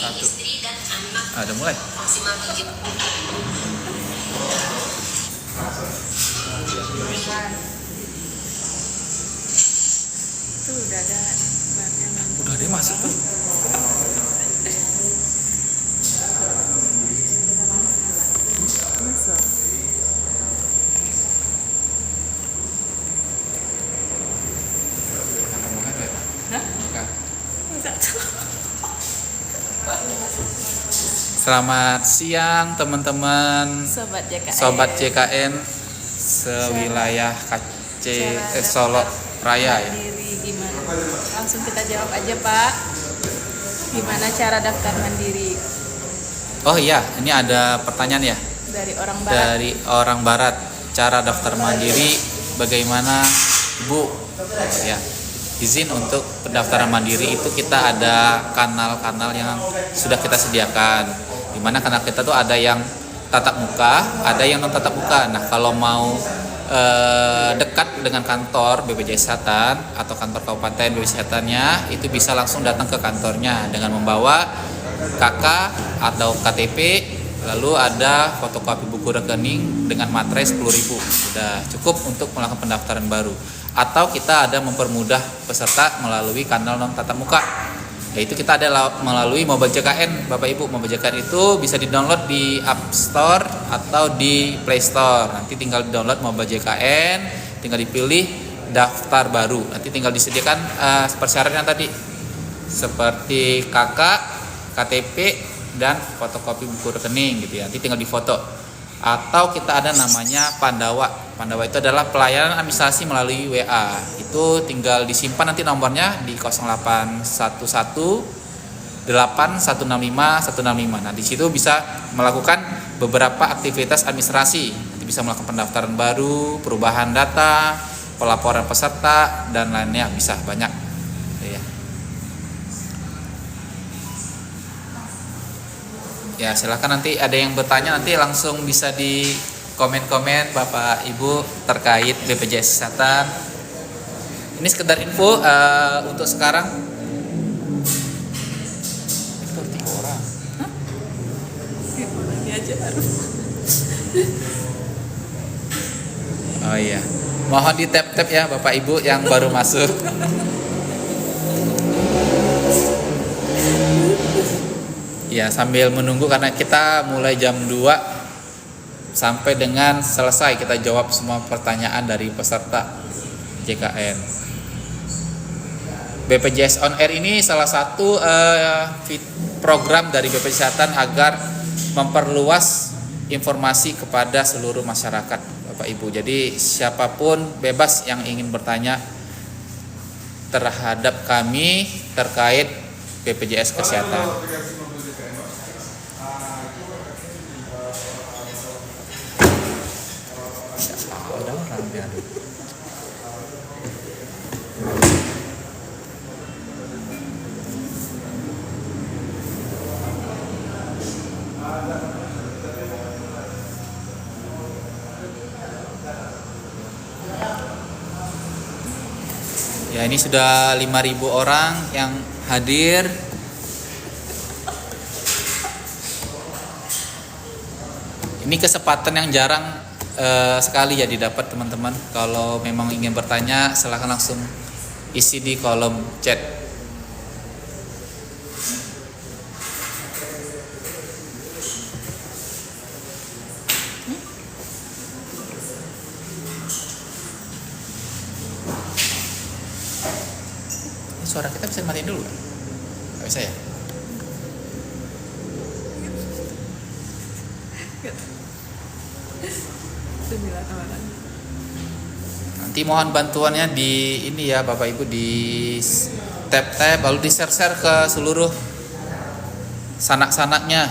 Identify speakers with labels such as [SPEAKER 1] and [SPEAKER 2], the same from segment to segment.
[SPEAKER 1] Satu. Udah mulai.
[SPEAKER 2] Tuh udah ada barangnya.
[SPEAKER 1] Udah dia masuk tuh.
[SPEAKER 2] Masuk. Hah? Enggak tahu.
[SPEAKER 1] Selamat siang teman-teman
[SPEAKER 2] Sobat JKN.
[SPEAKER 1] Sobat JKN sewilayah Solo Raya ya.
[SPEAKER 2] Mandiri gimana? Langsung kita jawab aja Pak. Gimana cara daftar mandiri
[SPEAKER 1] Oh iya, ini ada pertanyaan ya
[SPEAKER 2] dari orang barat?
[SPEAKER 1] dari orang barat. Cara daftar mandiri bagaimana Ibu? Ya, izin untuk pendaftaran mandiri itu kita ada kanal-kanal yang sudah kita sediakan. Dimana kanal kita tuh ada yang tatap muka, ada yang non tatap muka. Nah kalau mau dekat dengan kantor BPJS Kesehatan atau kantor kabupaten BPJS Kesehatannya, itu bisa langsung datang ke kantornya dengan membawa KK atau KTP, lalu ada fotokopi buku rekening dengan materai 10.000. Sudah cukup untuk melakukan pendaftaran baru. Atau kita ada mempermudah peserta melalui kanal non tatap muka, yaitu kita ada melalui Mobile JKN. Bapak Ibu, Mobile JKN itu bisa di-download di App Store atau di Play Store. Nanti tinggal di-download Mobile JKN, tinggal dipilih daftar baru. Nanti tinggal disediakan persyaratan tadi seperti KK, KTP dan fotokopi buku rekening gitu ya. Nanti tinggal difoto. Atau kita ada namanya Pandawa. Pandawa itu adalah pelayanan administrasi melalui WA. Itu tinggal disimpan nanti nomornya di 0811 8165 165 165. Nah, di situ bisa melakukan beberapa aktivitas administrasi. Nanti bisa melakukan pendaftaran baru, perubahan data, pelaporan peserta dan lainnya, bisa banyak. Ya, silakan nanti ada yang bertanya nanti langsung bisa di komen-komen Bapak Ibu terkait BPJS Kesehatan. Ini sekedar info untuk sekarang. Itu 3 orang.
[SPEAKER 2] Ini aja.
[SPEAKER 1] Oh iya. Mohon di tap-tap ya Bapak Ibu yang baru masuk. Ya, sambil menunggu karena kita mulai jam 2 sampai dengan selesai kita jawab semua pertanyaan dari peserta JKN. BPJS On Air ini salah satu program dari BPJS Kesehatan agar memperluas informasi kepada seluruh masyarakat Bapak Ibu. Jadi siapapun bebas yang ingin bertanya terhadap kami terkait BPJS Kesehatan. Ya, ini sudah 5.000 orang yang hadir. Ini kesempatan yang jarang sekali ya didapat teman-teman. Kalau memang ingin bertanya silahkan langsung isi di kolom chat. Suara kita bisa matiin dulu kan? Gak bisa ya? Nanti mohon bantuannya di ini ya Bapak Ibu, di tap-tap lalu di share-share ke seluruh sanak-sanaknya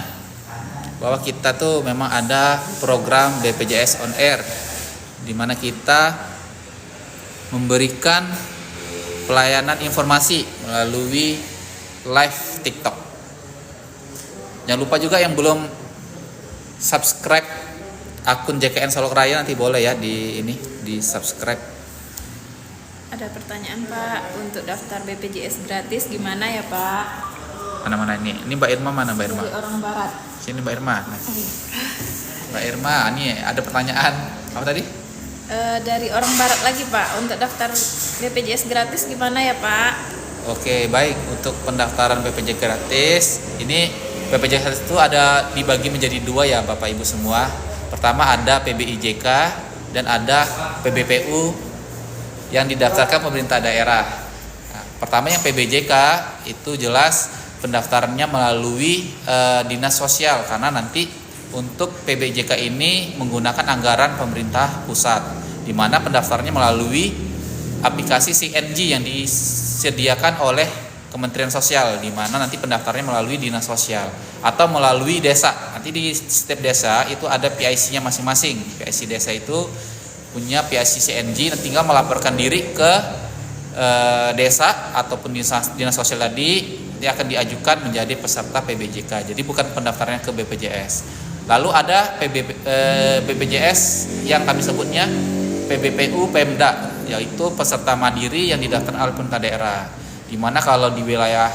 [SPEAKER 1] bahwa kita tuh memang ada program BPJS On Air di mana kita memberikan pelayanan informasi melalui live TikTok. Jangan lupa juga yang belum subscribe akun JKN Solo Raya nanti boleh ya di subscribe.
[SPEAKER 2] Ada pertanyaan Pak, untuk daftar BPJS gratis gimana ya Pak?
[SPEAKER 1] Mana ini? Ini Mbak Irma, mana Mbak Irma?
[SPEAKER 2] Dari orang barat.
[SPEAKER 1] Sini Mbak Irma. Nah, Mbak Irma, ini ada pertanyaan apa tadi?
[SPEAKER 2] Dari orang barat lagi Pak, untuk daftar BPJS gratis gimana ya Pak?
[SPEAKER 1] Oke, baik. Untuk pendaftaran BPJS gratis, ini BPJS gratis itu ada dibagi menjadi dua ya Bapak Ibu semua. Pertama ada PBIJK dan ada PBPU yang didaftarkan pemerintah daerah. Nah, pertama yang PBJK itu jelas pendaftarannya melalui dinas sosial, karena nanti untuk PBJK ini menggunakan anggaran pemerintah pusat, di mana pendaftarannya melalui aplikasi CNG yang disediakan oleh Kementerian Sosial, di mana nanti pendaftarannya melalui dinas sosial atau melalui desa. Nanti di setiap desa itu ada PIC-nya masing-masing. PIC desa itu punya PIC CNG, nanti tinggal melaporkan diri ke desa ataupun dinas sosial tadi, dia akan diajukan menjadi peserta PBJK. Jadi bukan pendaftarannya ke BPJS. Lalu ada BPJS yang kami sebutnya PBPU Pemda, yaitu peserta mandiri yang didaftarkan oleh pemerintah daerah. Dimana kalau di wilayah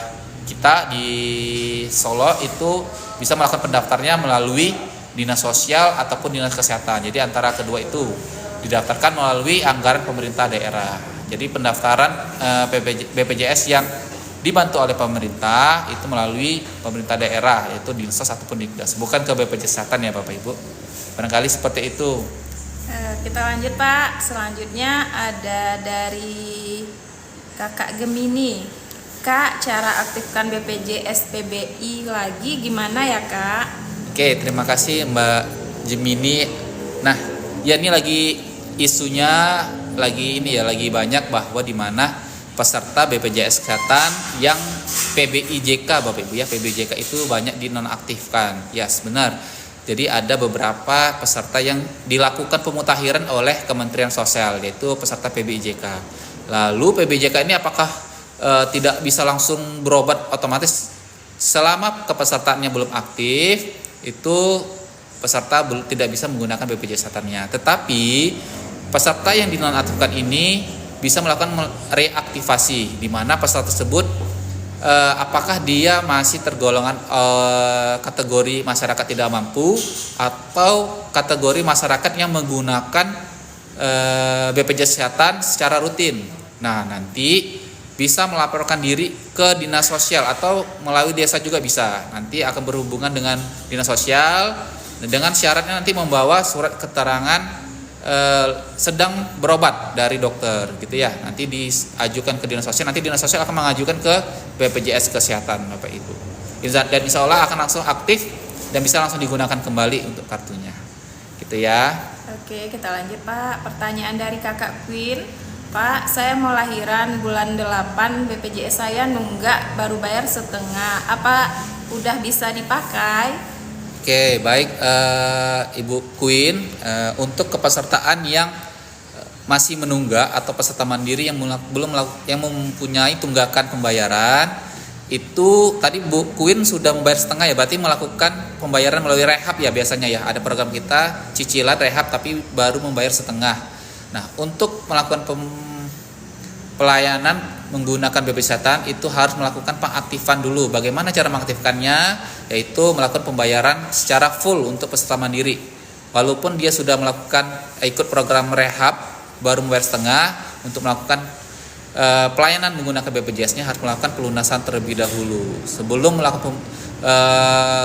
[SPEAKER 1] kita di Solo itu bisa melakukan pendaftarnya melalui dinas sosial ataupun dinas kesehatan. Jadi antara kedua itu didaftarkan melalui anggaran pemerintah daerah. Jadi pendaftaran BPJS yang dibantu oleh pemerintah itu melalui pemerintah daerah, yaitu Dinsos ataupun Dikdas, bukan ke BPJS Kesehatan ya Bapak Ibu. Barangkali seperti itu.
[SPEAKER 2] Kita lanjut Pak. Selanjutnya ada dari Kakak Gemini. Kak, cara aktifkan BPJS PBI lagi gimana ya Kak?
[SPEAKER 1] Oke, terima kasih Mbak Gemini. Nah, ya ini lagi isunya lagi banyak bahwa di mana peserta BPJS Kesehatan yang PBIJK Bapak Ibu ya, PBIJK itu banyak dinonaktifkan. Ya, benar. Jadi ada beberapa peserta yang dilakukan pemutakhiran oleh Kementerian Sosial, yaitu peserta PBIJK. Lalu PBIJK ini apakah tidak bisa langsung berobat otomatis? Selama kepesertaannya belum aktif, itu peserta tidak bisa menggunakan BPJS Kesehatannya. Tetapi peserta yang dinonaktifkan ini bisa melakukan reaktivasi, di mana peserta tersebut apakah dia masih tergolongan kategori masyarakat tidak mampu atau kategori masyarakat yang menggunakan BPJS Kesehatan secara rutin. Nah, nanti bisa melaporkan diri ke dinas sosial atau melalui desa juga bisa. Nanti akan berhubungan dengan dinas sosial dengan syaratnya nanti membawa surat keterangan sedang berobat dari dokter gitu ya. Nanti diajukan ke dinas sosial, nanti dinas sosial akan mengajukan ke BPJS Kesehatan Bapak Ibu. Dan insya Allah akan langsung aktif dan bisa langsung digunakan kembali untuk kartunya. Gitu ya.
[SPEAKER 2] Oke, kita lanjut Pak. Pertanyaan dari Kakak Queen. Pak, saya mau lahiran bulan 8, BPJS saya nunggak baru bayar setengah. Apa udah bisa dipakai?
[SPEAKER 1] Oke, baik Ibu Queen, untuk kepesertaan yang masih menunggak atau peserta mandiri yang yang mempunyai tunggakan pembayaran, itu tadi Bu Queen sudah membayar setengah ya, berarti melakukan pembayaran melalui rehab ya biasanya ya. Ada program kita cicilan rehab tapi baru membayar setengah. Nah, untuk melakukan pelayanan menggunakan BPJS Kesehatan itu harus melakukan pengaktifan dulu. Bagaimana cara mengaktifkannya? Yaitu melakukan pembayaran secara full untuk peserta mandiri. Walaupun dia sudah melakukan ikut program rehab baru membayar setengah, untuk melakukan pelayanan menggunakan BPJS-nya harus melakukan pelunasan terlebih dahulu. Sebelum melakukan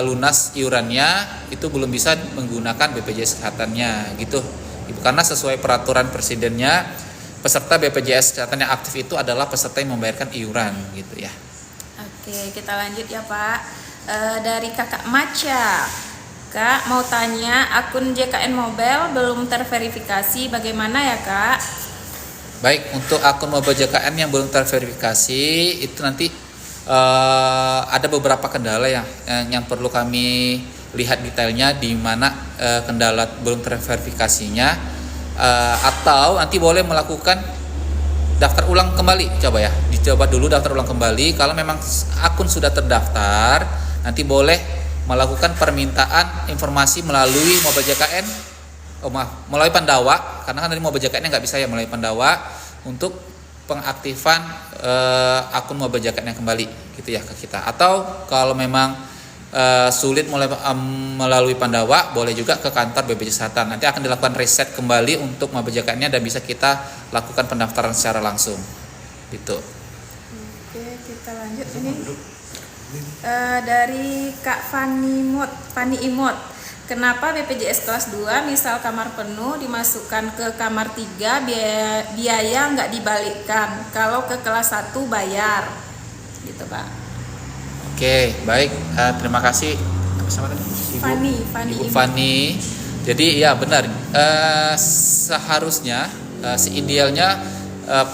[SPEAKER 1] lunas iurannya itu belum bisa menggunakan BPJS Kesehatannya gitu. Karena sesuai peraturan presidennya, peserta BPJS Kesehatan yang aktif itu adalah peserta yang membayarkan iuran gitu ya.
[SPEAKER 2] Oke, kita lanjut ya Pak. Dari Kakak Maca. Kak, mau tanya, akun JKN Mobile belum terverifikasi, bagaimana ya Kak?
[SPEAKER 1] Baik, untuk akun mobile JKN yang belum terverifikasi itu nanti ada beberapa kendala yang perlu kami lihat detailnya, di mana kendala belum terverifikasinya, atau nanti boleh melakukan daftar ulang kembali. Coba ya, dicoba dulu daftar ulang kembali. Kalau memang akun sudah terdaftar, nanti boleh melakukan permintaan informasi melalui mobile JKN, melalui Pandawa, karena kan dari mobile JKN nggak bisa ya, melalui Pandawa untuk pengaktifan akun mobile jaketnya kembali gitu ya ke kita. Atau kalau memang sulit melalui Pandawa, boleh juga ke kantor BPJS Kesehatan. Nanti akan dilakukan reset kembali untuk mobile jaketnya dan bisa kita lakukan pendaftaran secara langsung. Gitu.
[SPEAKER 2] Oke, kita lanjut ini. Dari Kak Fani Imut. Kenapa BPJS kelas 2 misal kamar penuh dimasukkan ke kamar 3 biaya nggak dibalikkan, kalau ke kelas 1 bayar gitu Pak.
[SPEAKER 1] Oke, baik, terima kasih. Apa sama tadi? Ibu Fani. Jadi ya benar, seharusnya seidealnya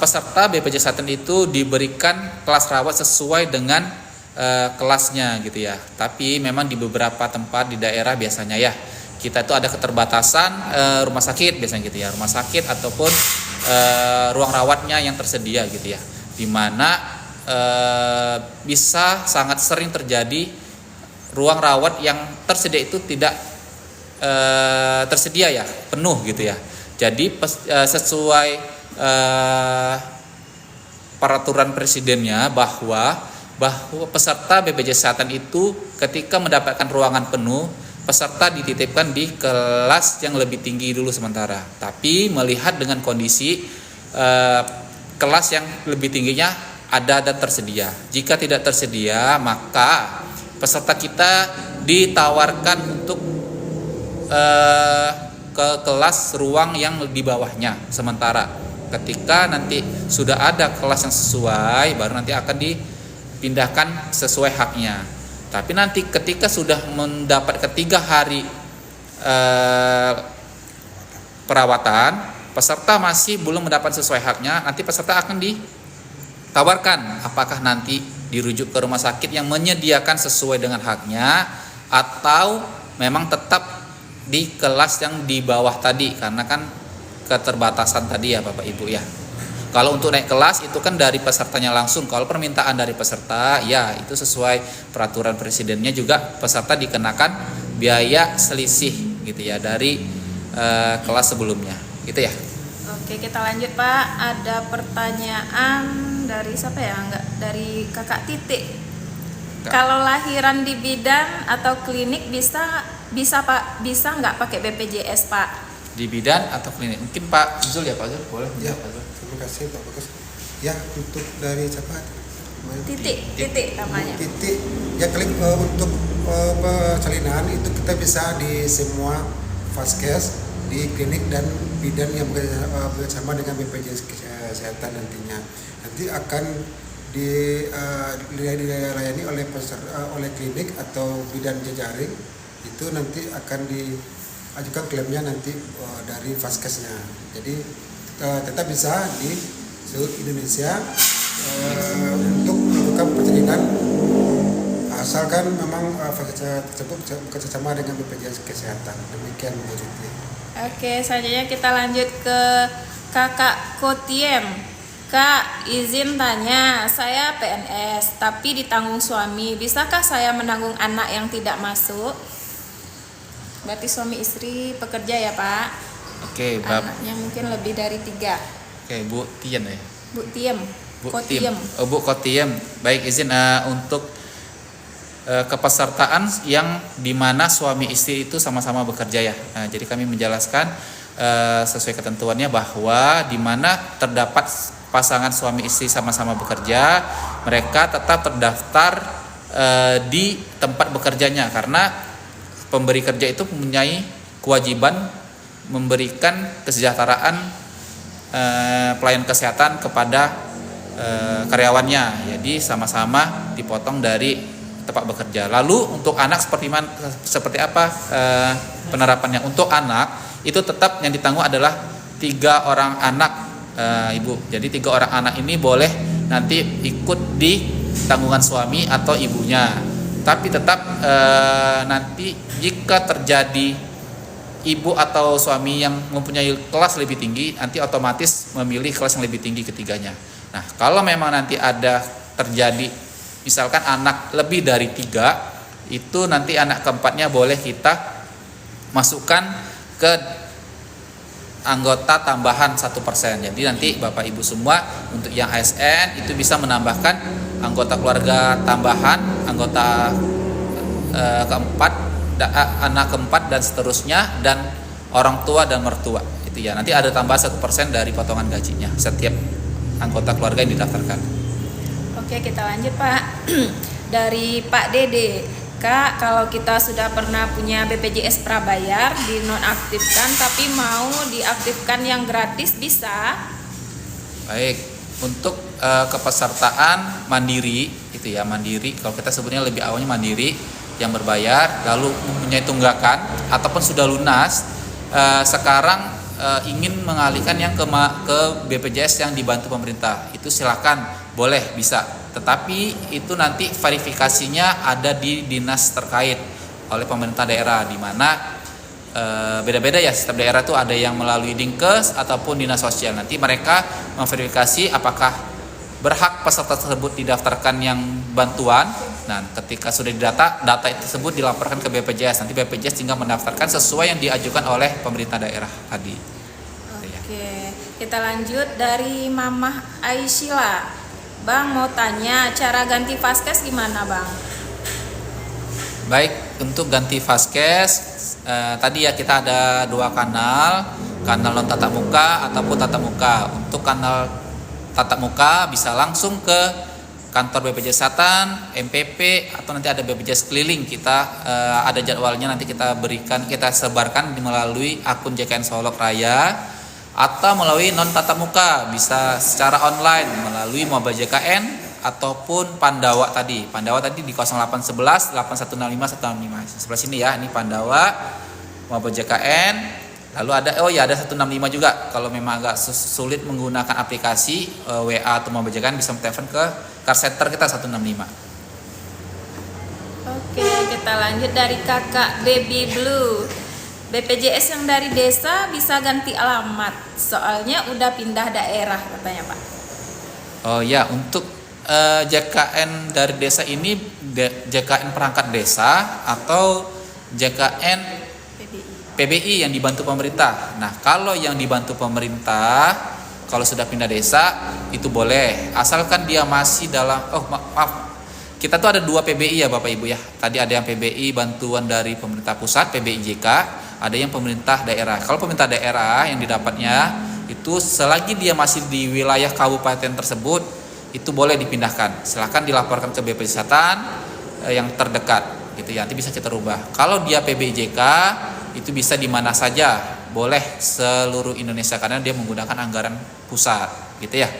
[SPEAKER 1] peserta BPJS Kesehatan itu diberikan kelas rawat sesuai dengan kelasnya gitu ya. Tapi memang di beberapa tempat di daerah biasanya ya kita itu ada keterbatasan rumah sakit biasanya gitu ya, rumah sakit ataupun ruang rawatnya yang tersedia gitu ya, dimana bisa sangat sering terjadi ruang rawat yang tersedia itu tidak tersedia ya, penuh gitu ya. Jadi sesuai peraturan presidennya bahwa peserta BPJS Kesehatan itu ketika mendapatkan ruangan penuh, peserta dititipkan di kelas yang lebih tinggi dulu sementara. Tapi melihat dengan kondisi kelas yang lebih tingginya ada dan tersedia. Jika tidak tersedia, maka peserta kita ditawarkan untuk ke kelas ruang yang di bawahnya sementara. Ketika nanti sudah ada kelas yang sesuai, baru nanti akan dipindahkan sesuai haknya. Tapi nanti ketika sudah mendapat 3 hari perawatan, peserta masih belum mendapat sesuai haknya, nanti peserta akan ditawarkan apakah nanti dirujuk ke rumah sakit yang menyediakan sesuai dengan haknya, atau memang tetap di kelas yang di bawah tadi, karena kan keterbatasan tadi ya Bapak Ibu ya. Kalau untuk naik kelas itu kan dari pesertanya langsung. Kalau permintaan dari peserta ya itu sesuai peraturan presidennya juga, peserta dikenakan biaya selisih gitu ya dari kelas sebelumnya gitu ya.
[SPEAKER 2] Oke, kita lanjut Pak. Ada pertanyaan dari siapa ya? Enggak, dari Kakak Titik. Kalau lahiran di bidan atau klinik bisa Pak, bisa nggak pakai BPJS Pak?
[SPEAKER 1] Di bidan atau klinik? Mungkin Pak Zul ya Pak Zul, boleh
[SPEAKER 3] ya,
[SPEAKER 1] Pak Zul.
[SPEAKER 3] Terima kasih Pak Bagus. Ya, untuk dari siapa?
[SPEAKER 2] Titik namanya.
[SPEAKER 3] Titik. Ya, untuk persalinan itu kita bisa di semua vaskes, di klinik dan bidan yang bekerjasama dengan BPJS Kesehatan nantinya. Nanti akan dilayani oleh klinik atau bidan jejaring, itu nanti akan diajukan klaimnya nanti dari vaskesnya. Jadi tetap bisa di seluruh Indonesia untuk melakukan persalinan, asalkan memang vaskes tersebut bekerjasama dengan BPJS Kesehatan. Demikian Bu Siti.
[SPEAKER 2] Oke, selanjutnya kita lanjut ke Kakak Kotiem. Kak, izin tanya, saya PNS tapi ditanggung suami, bisakah saya menanggung anak yang tidak masuk? Berarti suami istri pekerja ya Pak?
[SPEAKER 1] Oke,
[SPEAKER 2] anaknya mungkin lebih dari 3.
[SPEAKER 1] Oke, Bu Tien ya.
[SPEAKER 2] Bu Tiem. Kotiem.
[SPEAKER 1] Oh, Bu Kotiem. Baik, izin untuk kepesertaan yang dimana suami istri itu sama-sama bekerja ya. Nah, jadi kami menjelaskan sesuai ketentuannya bahwa dimana terdapat pasangan suami istri sama-sama bekerja, mereka tetap terdaftar di tempat bekerjanya, karena pemberi kerja itu mempunyai kewajiban memberikan kesejahteraan pelayanan kesehatan kepada karyawannya. Jadi sama-sama dipotong dari tempat bekerja. Lalu untuk anak seperti apa penerapannya? Untuk anak itu tetap yang ditanggung adalah 3 orang anak, Ibu. Jadi 3 orang anak ini boleh nanti ikut di tanggungan suami atau ibunya. Tapi tetap nanti jika terjadi ibu atau suami yang mempunyai kelas lebih tinggi, nanti otomatis memilih kelas yang lebih tinggi ketiganya. Nah, kalau memang nanti ada terjadi misalkan anak lebih dari 3, itu nanti anak keempatnya boleh kita masukkan ke anggota tambahan 1%. Jadi nanti Bapak Ibu semua untuk yang ASN itu bisa menambahkan anggota keluarga tambahan, anggota keempat, anak keempat dan seterusnya, dan orang tua dan mertua. Itu ya. Nanti ada tambahan 1% dari potongan gajinya setiap anggota keluarga yang didaftarkan.
[SPEAKER 2] Oke, kita lanjut Pak. Dari Pak Dede, Kak, kalau kita sudah pernah punya BPJS prabayar dinonaktifkan tapi mau diaktifkan yang gratis bisa?
[SPEAKER 1] Baik, untuk kepesertaan mandiri itu ya, mandiri kalau kita sebutnya lebih awalnya mandiri yang berbayar lalu mempunyai tunggakan ataupun sudah lunas, sekarang ingin mengalihkan yang ke BPJS yang dibantu pemerintah, itu silakan, boleh, bisa. Tetapi itu nanti verifikasinya ada di dinas terkait oleh pemerintah daerah, di mana beda-beda ya, setiap daerah itu ada yang melalui Dinkes ataupun dinas sosial. Nanti mereka memverifikasi apakah berhak peserta tersebut didaftarkan yang bantuan. Nah, ketika sudah didata, data tersebut dilaporkan ke BPJS. Nanti BPJS tinggal mendaftarkan sesuai yang diajukan oleh pemerintah daerah tadi.
[SPEAKER 2] Oke, kita lanjut dari Mamah Aisyila. Bang, mau tanya cara ganti Vaskes gimana Bang?
[SPEAKER 1] Baik, untuk ganti Vaskes tadi ya kita ada dua kanal non tatap muka ataupun tatap muka. Untuk kanal tatap muka bisa langsung ke kantor BPJS Kesehatan, MPP, atau nanti ada BPJS keliling. Kita ada jadwalnya, nanti kita sebarkan melalui akun JKN Solok Raya, atau melalui non tatap muka bisa secara online melalui Mobile JKN ataupun Pandawa tadi. Pandawa tadi di 0811 8165 165. Sebelah sini ya, ini Pandawa Mobile JKN. Lalu ada ada 165 juga. Kalau memang agak sulit menggunakan aplikasi WA atau Mobile JKN bisa telepon ke call center kita 165.
[SPEAKER 2] Oke, kita lanjut dari Kakak Baby Blue. BPJS yang dari desa bisa ganti alamat, soalnya udah pindah daerah katanya Pak.
[SPEAKER 1] Oh ya, untuk JKN dari desa ini JKN perangkat desa atau JKN PBI yang dibantu pemerintah. Nah, kalau yang dibantu pemerintah, kalau sudah pindah desa itu boleh, asalkan dia masih dalam kita tuh ada dua PBI ya Bapak Ibu ya. Tadi ada yang PBI bantuan dari pemerintah pusat, PBIJK, ada yang pemerintah daerah. Kalau pemerintah daerah yang didapatnya itu selagi dia masih di wilayah kabupaten tersebut itu boleh dipindahkan. Silakan dilaporkan ke BPJS Kesehatan yang terdekat gitu ya. Nanti bisa kita rubah. Kalau dia PBIJK itu bisa di mana saja, boleh seluruh Indonesia karena dia menggunakan anggaran pusat gitu ya.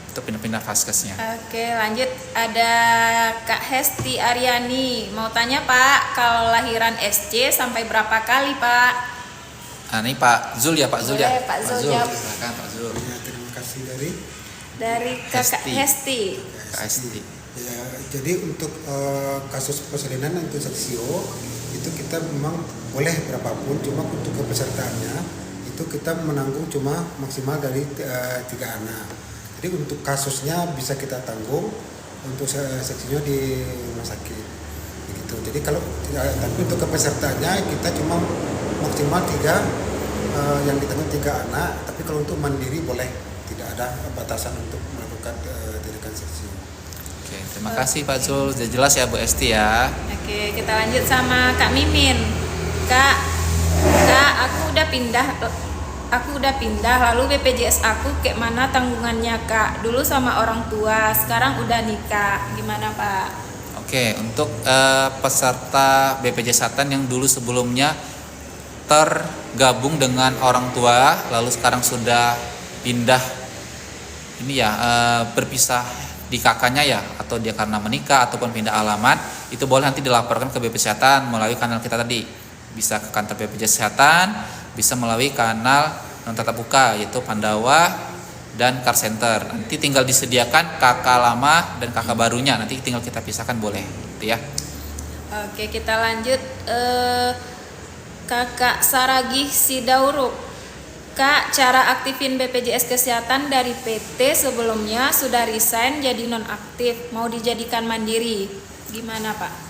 [SPEAKER 1] Untuk pindah-pindah Vaskesnya.
[SPEAKER 2] Oke, lanjut ada Kak Hesti Aryani. Mau tanya Pak, kalau lahiran SC sampai berapa kali Pak?
[SPEAKER 1] Nah, ini Pak Zul ya, Pak Zul ya.
[SPEAKER 2] Pak Zul.
[SPEAKER 1] Silakan Pak Zul.
[SPEAKER 3] Ya, terima kasih
[SPEAKER 2] dari Kakak Hesti.
[SPEAKER 3] Ya, jadi untuk kasus persalinan untuk seksio itu kita memang boleh berapapun, cuma untuk kepesertaannya itu kita menanggung cuma maksimal dari 3 anak. Jadi untuk kasusnya bisa kita tanggung, untuk seksinya di rumah sakit begitu. Jadi kalau tapi untuk kepesertaannya kita cuma maksimal 3 yang ditanggung 3 anak, tapi kalau untuk mandiri boleh, tidak ada batasan untuk melakukan tindakan seksio.
[SPEAKER 1] Oke, terima kasih Pak Zul, sudah jelas ya Bu Esti ya.
[SPEAKER 2] Oke, kita lanjut sama Kak Mimin. Kak, aku udah pindah lalu BPJS aku kayak mana tanggungannya Kak? Dulu sama orang tua, sekarang udah nikah. Gimana Pak?
[SPEAKER 1] Oke, untuk peserta BPJS Kesehatan yang dulu sebelumnya tergabung dengan orang tua lalu sekarang sudah pindah berpisah di kakaknya ya, atau dia karena menikah ataupun pindah alamat, itu boleh nanti dilaporkan ke BPJS Kesehatan melalui kanal kita tadi. Bisa ke kantor BPJS Kesehatan, bisa melalui kanal non tatap muka yaitu Pandawa dan call center. Nanti tinggal disediakan kakak lama dan kakak barunya, nanti tinggal kita pisahkan boleh gitu ya.
[SPEAKER 2] Oke, kita lanjut Kakak Saragih Sidauruk. Kak, cara aktifin BPJS Kesehatan dari PT sebelumnya sudah resign jadi nonaktif, mau dijadikan mandiri. Gimana Pak?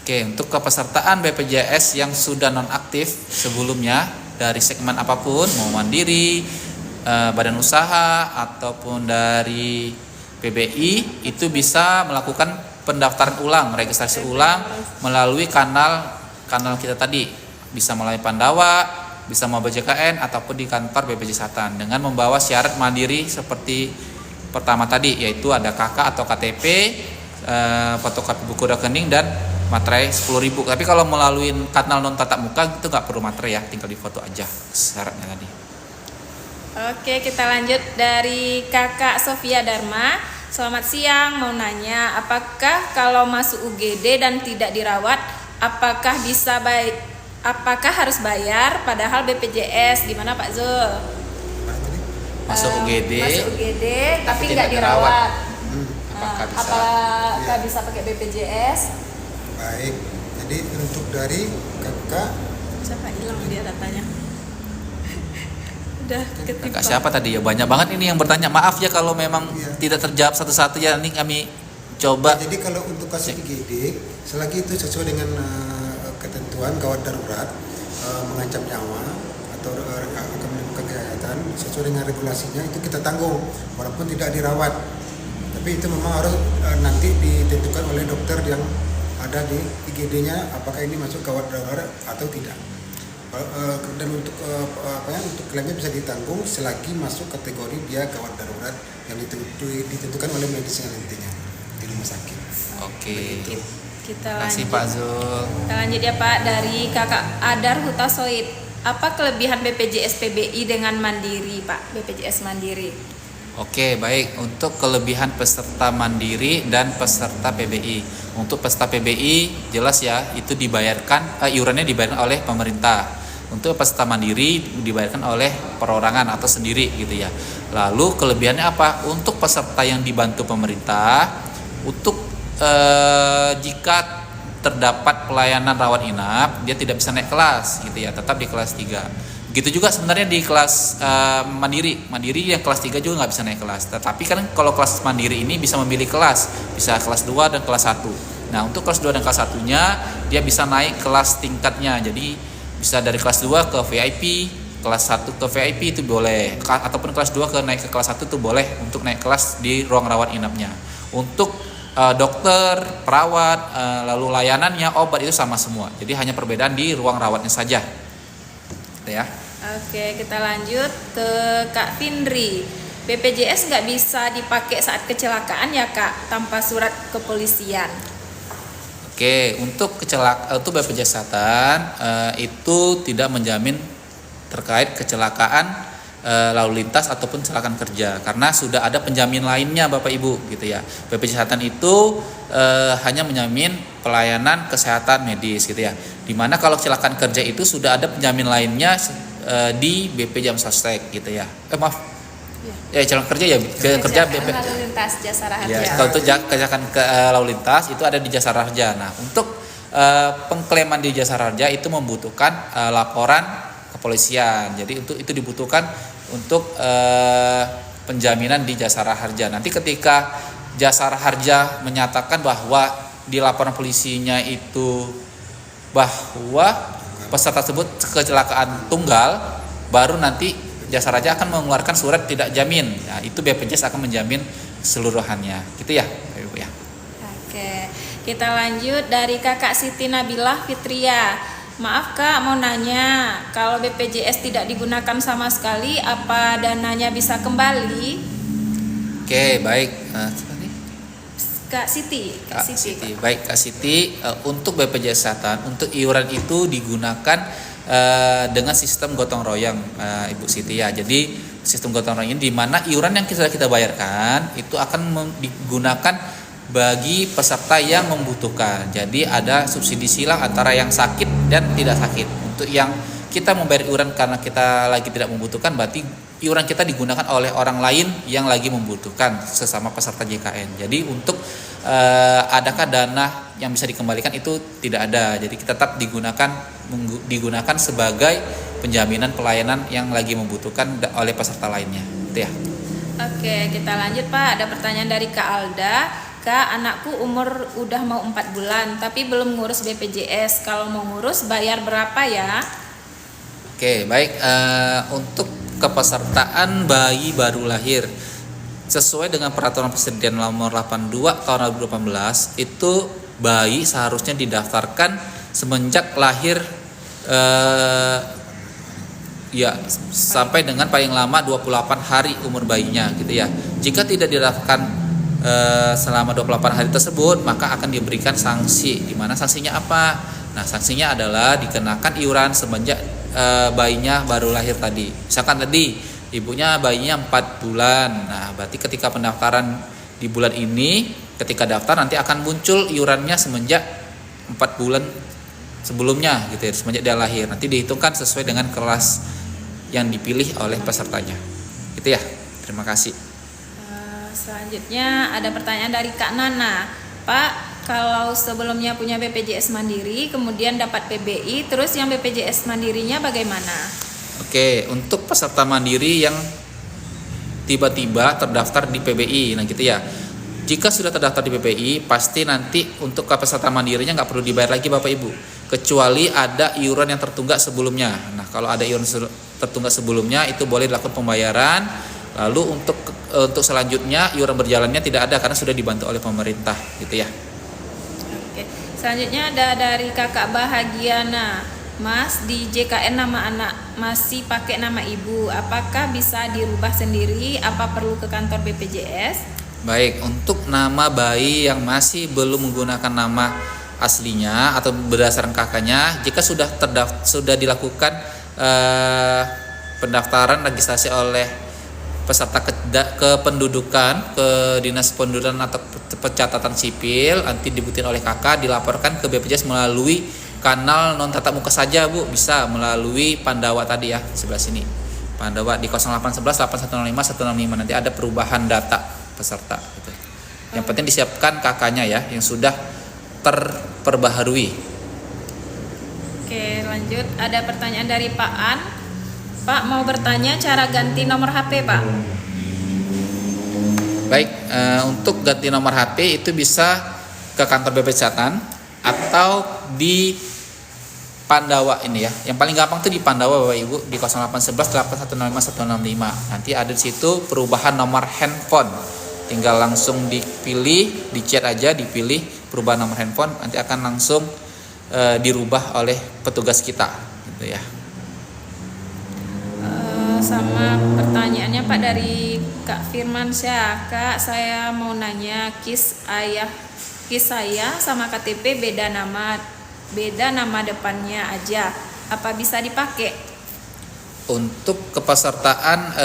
[SPEAKER 1] Oke, untuk kepesertaan BPJS yang sudah nonaktif sebelumnya dari segmen apapun, mau mandiri, badan usaha ataupun dari PBI, itu bisa melakukan pendaftaran ulang, registrasi ulang melalui kanal kita tadi, bisa melalui Pandawa, bisa mau BJKN ataupun di kantor BPJS Kesehatan dengan membawa syarat mandiri seperti pertama tadi, yaitu ada KK atau KTP, fotokopi buku rekening dan materai 10.000. Tapi kalau melalui kanal non tatap muka itu nggak perlu materai ya, tinggal difoto aja syaratnya tadi.
[SPEAKER 2] Oke, kita lanjut dari Kakak Sofia Dharma. Selamat siang, mau nanya, apakah kalau masuk UGD dan tidak dirawat, apakah harus bayar padahal BPJS? Gimana Pak Zul?
[SPEAKER 1] Masuk UGD
[SPEAKER 2] tapi nggak dirawat.
[SPEAKER 1] Apakah
[SPEAKER 2] bisa pakai BPJS?
[SPEAKER 3] Baik, jadi untuk dari kakak
[SPEAKER 2] Siapa hilang dia datanya? Udah
[SPEAKER 1] Kakak siapa tadi ya? Banyak banget ini yang bertanya. Maaf ya kalau memang tidak terjawab satu-satu ya, ini kami coba.
[SPEAKER 3] Jadi kalau untuk kasus IGD, selagi itu sesuai dengan ketentuan gawat darurat, mengancam nyawa atau akan menimbulkan kejahatan, sesuai dengan regulasinya itu kita tanggung walaupun tidak dirawat. Tapi itu memang harus nanti ditentukan oleh dokter yang ada di IGD-nya, apakah ini masuk gawat darurat atau tidak. Dan untuk untuk klaimnya bisa ditanggung selagi masuk kategori dia gawat darurat yang ditentukan oleh medisnya nantinya di rumah sakit.
[SPEAKER 1] Oke.
[SPEAKER 2] Kita
[SPEAKER 1] Kasih
[SPEAKER 2] lanjut.
[SPEAKER 1] Pak Zul.
[SPEAKER 2] Kita lanjut ya Pak, dari Kakak Adar Hutasoid. Apa kelebihan BPJS PBI dengan mandiri Pak? BPJS mandiri.
[SPEAKER 1] Oke, baik. Untuk kelebihan peserta mandiri dan peserta PBI. Untuk peserta PBI jelas ya, itu dibayarkan iurannya dibayarkan oleh pemerintah. Untuk peserta mandiri dibayarkan oleh perorangan atau sendiri gitu ya. Lalu kelebihannya apa? Untuk peserta yang dibantu pemerintah, untuk jika terdapat pelayanan rawat inap, dia tidak bisa naik kelas gitu ya, tetap di kelas 3. Begitu juga sebenarnya di kelas mandiri yang kelas 3 juga nggak bisa naik kelas. Tetapi kan kalau kelas mandiri ini bisa memilih kelas, bisa kelas 2 dan kelas 1. Nah, untuk kelas 2 dan kelas 1-nya dia bisa naik kelas tingkatnya. Jadi bisa dari kelas 2 ke VIP, kelas 1 ke VIP itu boleh, ataupun kelas 2 naik ke kelas 1 itu boleh untuk naik kelas di ruang rawat inapnya. Untuk dokter, perawat, lalu layanannya, obat itu sama semua. Jadi hanya perbedaan di ruang rawatnya saja. Gitu ya.
[SPEAKER 2] Oke, kita lanjut ke Kak Findri. BPJS nggak bisa dipakai saat kecelakaan ya Kak, tanpa surat kepolisian.
[SPEAKER 1] Oke, untuk BPJS Kesehatan itu tidak menjamin terkait kecelakaan lalu lintas ataupun kecelakaan kerja, karena sudah ada penjamin lainnya Bapak Ibu gitu ya. BPJS Kesehatan itu hanya menjamin pelayanan kesehatan medis gitu ya. Dimana kalau kecelakaan kerja itu sudah ada penjamin lainnya di BPJS Sostek gitu ya. Maaf. Ya, kecelakaan kerja ya, kerja
[SPEAKER 2] Kecelakaan lalu lintas Jasara Harja.
[SPEAKER 1] Ya, kalau untuk kecelakaan lalu lintas itu ada di Jasara Harja. Nah, untuk pengklaiman di Jasara Harja itu membutuhkan laporan kepolisian. Jadi untuk itu dibutuhkan untuk penjaminan di Jasara Harja. Nanti ketika Jasara Harja menyatakan bahwa di laporan polisinya itu bahwa peserta tersebut kecelakaan tunggal, baru nanti Jasara Harja akan mengeluarkan surat tidak jamin. Nah, itu BPJS akan menjamin keseluruhannya. Gitu ya, Ibu ya.
[SPEAKER 2] Oke, kita lanjut dari Kakak Siti Nabilah Fitria. Maaf Kak, mau nanya, kalau BPJS tidak digunakan sama sekali, apa dananya bisa kembali?
[SPEAKER 1] Oke, baik.
[SPEAKER 2] Kak Siti.
[SPEAKER 1] Baik, Kak Siti. Untuk BPJS Kesehatan, untuk iuran itu digunakan dengan sistem gotong royong, Ibu Siti ya. Jadi sistem gotong royong ini di mana iuran yang kita bayarkan itu akan digunakan bagi peserta yang membutuhkan. Jadi ada subsidi silang antara yang sakit dan tidak sakit. Untuk yang kita membayar iuran karena kita lagi tidak membutuhkan, berarti iuran kita digunakan oleh orang lain yang lagi membutuhkan, sesama peserta JKN. Jadi untuk adakah dana yang bisa dikembalikan itu tidak ada. Jadi kita tetap digunakan sebagai penjaminan pelayanan yang lagi membutuhkan oleh peserta lainnya. Itu ya.
[SPEAKER 2] Oke, kita lanjut Pak. Ada pertanyaan dari Kak Alda. Kak, anakku umur udah mau 4 bulan tapi belum ngurus BPJS. Kalau mau ngurus bayar berapa ya?
[SPEAKER 1] Oke, baik. Untuk kepesertaan bayi baru lahir sesuai dengan peraturan Presiden nomor 82 tahun 2018 itu bayi seharusnya didaftarkan semenjak lahir ya sampai dengan paling lama 28 hari umur bayinya gitu ya. Jika tidak didaftarkan selama 28 hari tersebut, maka akan diberikan sanksi. Di mana sanksinya apa? Nah, sanksinya adalah dikenakan iuran semenjak bayinya baru lahir tadi. Misalkan tadi ibunya bayinya 4 bulan. Nah, berarti ketika pendaftaran di bulan ini, ketika daftar nanti akan muncul iurannya semenjak 4 bulan sebelumnya gitu ya, semenjak dia lahir. Nanti dihitungkan sesuai dengan kelas yang dipilih oleh pesertanya. Gitu ya. Terima kasih.
[SPEAKER 2] Selanjutnya ada pertanyaan dari Kak Nana. Pak, kalau sebelumnya punya BPJS Mandiri, kemudian dapat PBI, terus yang BPJS Mandirinya bagaimana?
[SPEAKER 1] Oke, untuk peserta mandiri yang tiba-tiba terdaftar di PBI, nah gitu ya. Jika sudah terdaftar di PBI, pasti nanti untuk peserta mandirinya nggak perlu dibayar lagi Bapak Ibu, kecuali ada iuran yang tertunggak sebelumnya. Nah, kalau ada iuran tertunggak sebelumnya itu boleh dilakukan pembayaran. Lalu untuk selanjutnya iuran berjalannya tidak ada karena sudah dibantu oleh pemerintah, gitu ya.
[SPEAKER 2] Oke. Selanjutnya ada dari Kakak Bahagiana. Mas, di JKN nama anak masih pakai nama ibu, apakah bisa dirubah sendiri? Apa perlu ke kantor BPJS?
[SPEAKER 1] Baik, untuk nama bayi yang masih belum menggunakan nama aslinya atau berdasarkan kakaknya, jika sudah dilakukan pendaftaran registrasi oleh peserta kependudukan ke Dinas Pendudukan atau Pencatatan Sipil, nanti dibuktikan oleh kakak, dilaporkan ke BPJS melalui kanal non tatap muka saja Bu, bisa melalui Pandawa tadi ya, sebelah sini Pandawa di 0811 8105 165, nanti ada perubahan data peserta gitu. Yang penting disiapkan kakaknya ya yang sudah terperbaharui.
[SPEAKER 2] Oke, lanjut. Ada pertanyaan dari Pak An. Pak, mau bertanya cara ganti nomor HP Pak.
[SPEAKER 1] Baik, untuk ganti nomor HP itu bisa ke kantor BPJS Kesehatan atau di Pandawa ini ya. Yang paling gampang tuh di Pandawa Bapak Ibu di 0811 8105 165. Nanti ada di situ perubahan nomor handphone. Tinggal langsung dipilih, di-chat aja, dipilih perubahan nomor handphone, nanti akan langsung dirubah oleh petugas kita gitu ya.
[SPEAKER 2] Sama pertanyaannya Pak dari Kak Firmansyah. Kak, saya mau nanya KIS saya sama KTP beda nama depannya aja. Apa bisa dipakai?
[SPEAKER 1] Untuk kepesertaan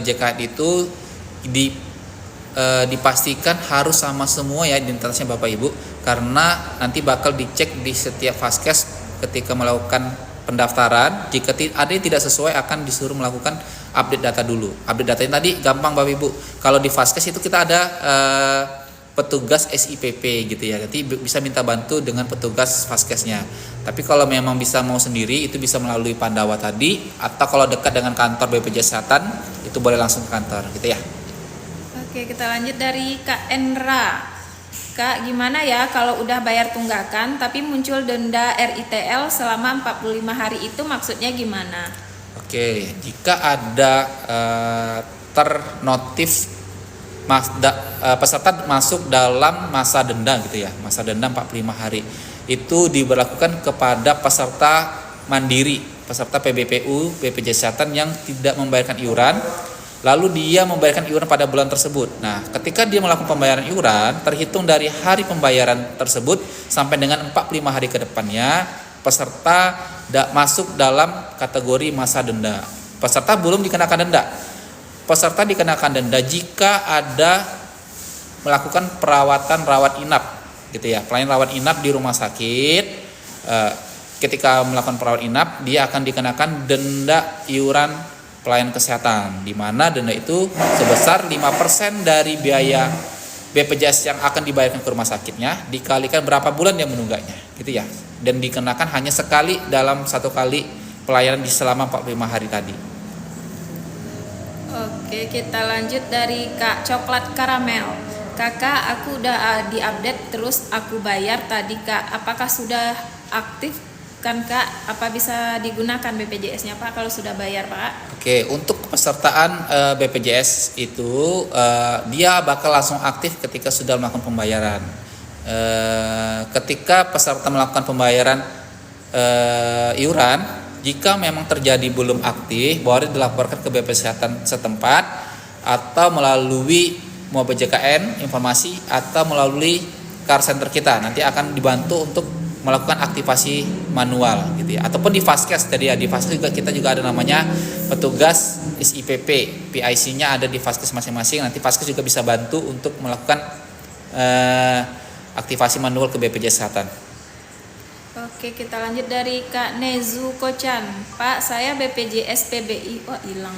[SPEAKER 1] JKN itu dipastikan harus sama semua ya identitasnya Bapak Ibu, karena nanti bakal dicek di setiap vaskes ketika melakukan pendaftaran. Jika ada yang tidak sesuai akan disuruh melakukan update data dulu. Update datanya tadi gampang Bapak Ibu. Kalau di vaskes itu kita ada petugas SIPP gitu ya. Nanti bisa minta bantu dengan petugas vaskesnya. Tapi kalau memang bisa mau sendiri itu bisa melalui Pandawa tadi, atau kalau dekat dengan kantor BPJS Kesehatan itu boleh langsung ke kantor gitu ya.
[SPEAKER 2] Oke, kita lanjut dari Kak Endra. Kak, gimana ya kalau udah bayar tunggakan tapi muncul denda RITL selama 45 hari, itu maksudnya gimana?
[SPEAKER 1] Oke, jika ada ternotif peserta masuk dalam masa denda gitu ya, masa denda 45 hari, itu diberlakukan kepada peserta mandiri, peserta PBPU, BPJS Kesehatan yang tidak membayarkan iuran, lalu dia membayarkan iuran pada bulan tersebut. Nah, ketika dia melakukan pembayaran iuran, terhitung dari hari pembayaran tersebut sampai dengan 45 hari ke depannya, peserta masuk dalam kategori masa denda. Peserta belum dikenakan denda. Peserta dikenakan denda jika ada melakukan perawatan rawat inap, gitu ya. Pelayanan rawat inap di rumah sakit. Ketika melakukan perawatan inap, dia akan dikenakan denda iuran pelayanan kesehatan, di mana denda itu sebesar 5% dari biaya BPJS yang akan dibayarkan ke rumah sakitnya dikalikan berapa bulan dia menunggaknya, gitu ya. Dan dikenakan hanya sekali dalam satu kali pelayanan di selama 45 hari tadi.
[SPEAKER 2] Oke, kita lanjut dari Kak Coklat Karamel. Kakak, aku udah diupdate terus aku bayar tadi Kak. Apakah sudah aktif lanjutkan Kak, apa bisa digunakan BPJS-nya Pak kalau sudah bayar Pak?
[SPEAKER 1] Oke, untuk kepesertaan BPJS itu dia bakal langsung aktif ketika sudah melakukan pembayaran. Ketika peserta melakukan pembayaran iuran, jika memang terjadi belum aktif, boleh dilaporkan ke BPJS Kesehatan setempat atau melalui BJKN informasi atau melalui car center kita. Nanti akan dibantu untuk melakukan aktivasi manual gitu ya, ataupun di Vaskes tadi ya, di Vaskes juga kita juga ada namanya petugas SIPP, PIC-nya ada di Vaskes masing-masing. Nanti Vaskes juga bisa bantu untuk melakukan aktivasi manual ke BPJS Kesehatan.
[SPEAKER 2] Oke, kita lanjut dari Kak Nezu Kocan. Pak, saya BPJS PBI. Oh, hilang.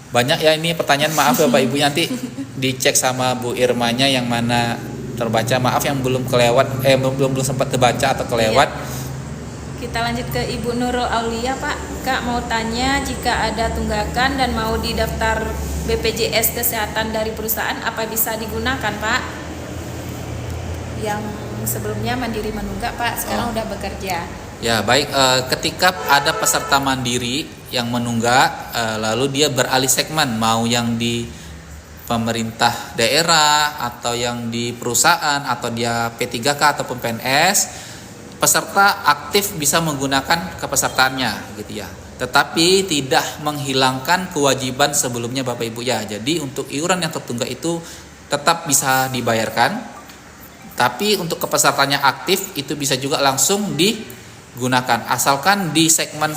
[SPEAKER 1] Banyak ya ini pertanyaan, maaf ya Bapak Ibu, nanti dicek sama Bu Irmanya yang mana terbaca, maaf yang belum kelewat belum sempat terbaca atau kelewat.
[SPEAKER 2] Iya. Kita lanjut ke Ibu Nurul Aulia Pak. Kak mau tanya, jika ada tunggakan dan mau didaftar BPJS Kesehatan dari perusahaan, apa bisa digunakan Pak? Yang sebelumnya mandiri menunggak Pak, sekarang udah bekerja.
[SPEAKER 1] Ya baik, ketika ada peserta mandiri yang menunggak, lalu dia beralih segmen, mau yang di pemerintah daerah atau yang di perusahaan atau dia P3K ataupun PNS, peserta aktif bisa menggunakan kepesertaannya gitu ya. Tetapi tidak menghilangkan kewajiban sebelumnya Bapak Ibu ya. Jadi untuk iuran yang tertunggak itu tetap bisa dibayarkan. Tapi untuk kepesertaannya aktif itu bisa juga langsung digunakan asalkan di segmen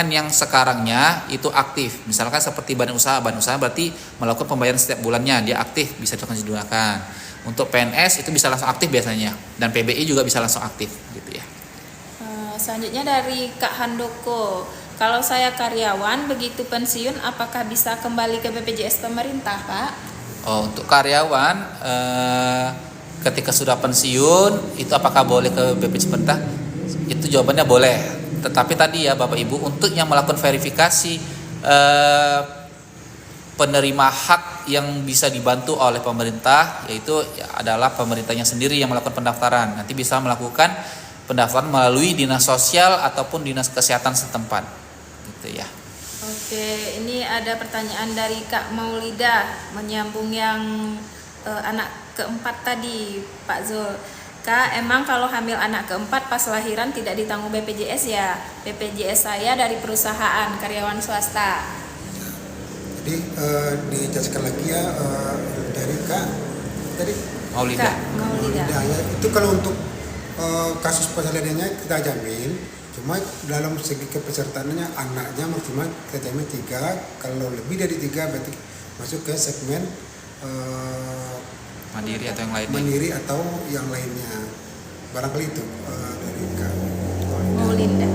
[SPEAKER 1] yang sekarangnya itu aktif. Misalkan seperti badan usaha berarti melakukan pembayaran setiap bulannya, dia aktif, bisa digunakan. Untuk PNS itu bisa langsung aktif biasanya, dan PBI juga bisa langsung aktif gitu ya.
[SPEAKER 2] Selanjutnya dari Kak Handoko, kalau saya karyawan begitu pensiun apakah bisa kembali ke BPJS pemerintah Pak?
[SPEAKER 1] Oh, untuk karyawan ketika sudah pensiun itu apakah boleh ke BPJS pemerintah? Itu jawabannya boleh. Tetapi tadi ya Bapak Ibu, untuk yang melakukan verifikasi penerima hak yang bisa dibantu oleh pemerintah, yaitu adalah pemerintahnya sendiri yang melakukan pendaftaran. Nanti bisa melakukan pendaftaran melalui dinas sosial ataupun dinas kesehatan setempat gitu ya.
[SPEAKER 2] Oke, ini ada pertanyaan dari Kak Maulida menyambung yang anak keempat tadi Pak Zul. Kak, emang kalau hamil anak keempat pas lahiran tidak ditanggung BPJS ya? BPJS saya dari perusahaan karyawan swasta.
[SPEAKER 3] Jadi dijelaskan lagi ya dari Kak tadi
[SPEAKER 1] Maulida.
[SPEAKER 2] Kak Maulida.
[SPEAKER 3] ya, itu kalau untuk kasus persalinan kita jamin, cuma dalam segi kepesertaannya anaknya maksimal kita jamin 3, kalau lebih dari 3 berarti masuk ke segmen
[SPEAKER 1] Mandiri atau yang lainnya.
[SPEAKER 3] mandiri atau yang lainnya, barangkali itu dari Kak
[SPEAKER 2] Maulida.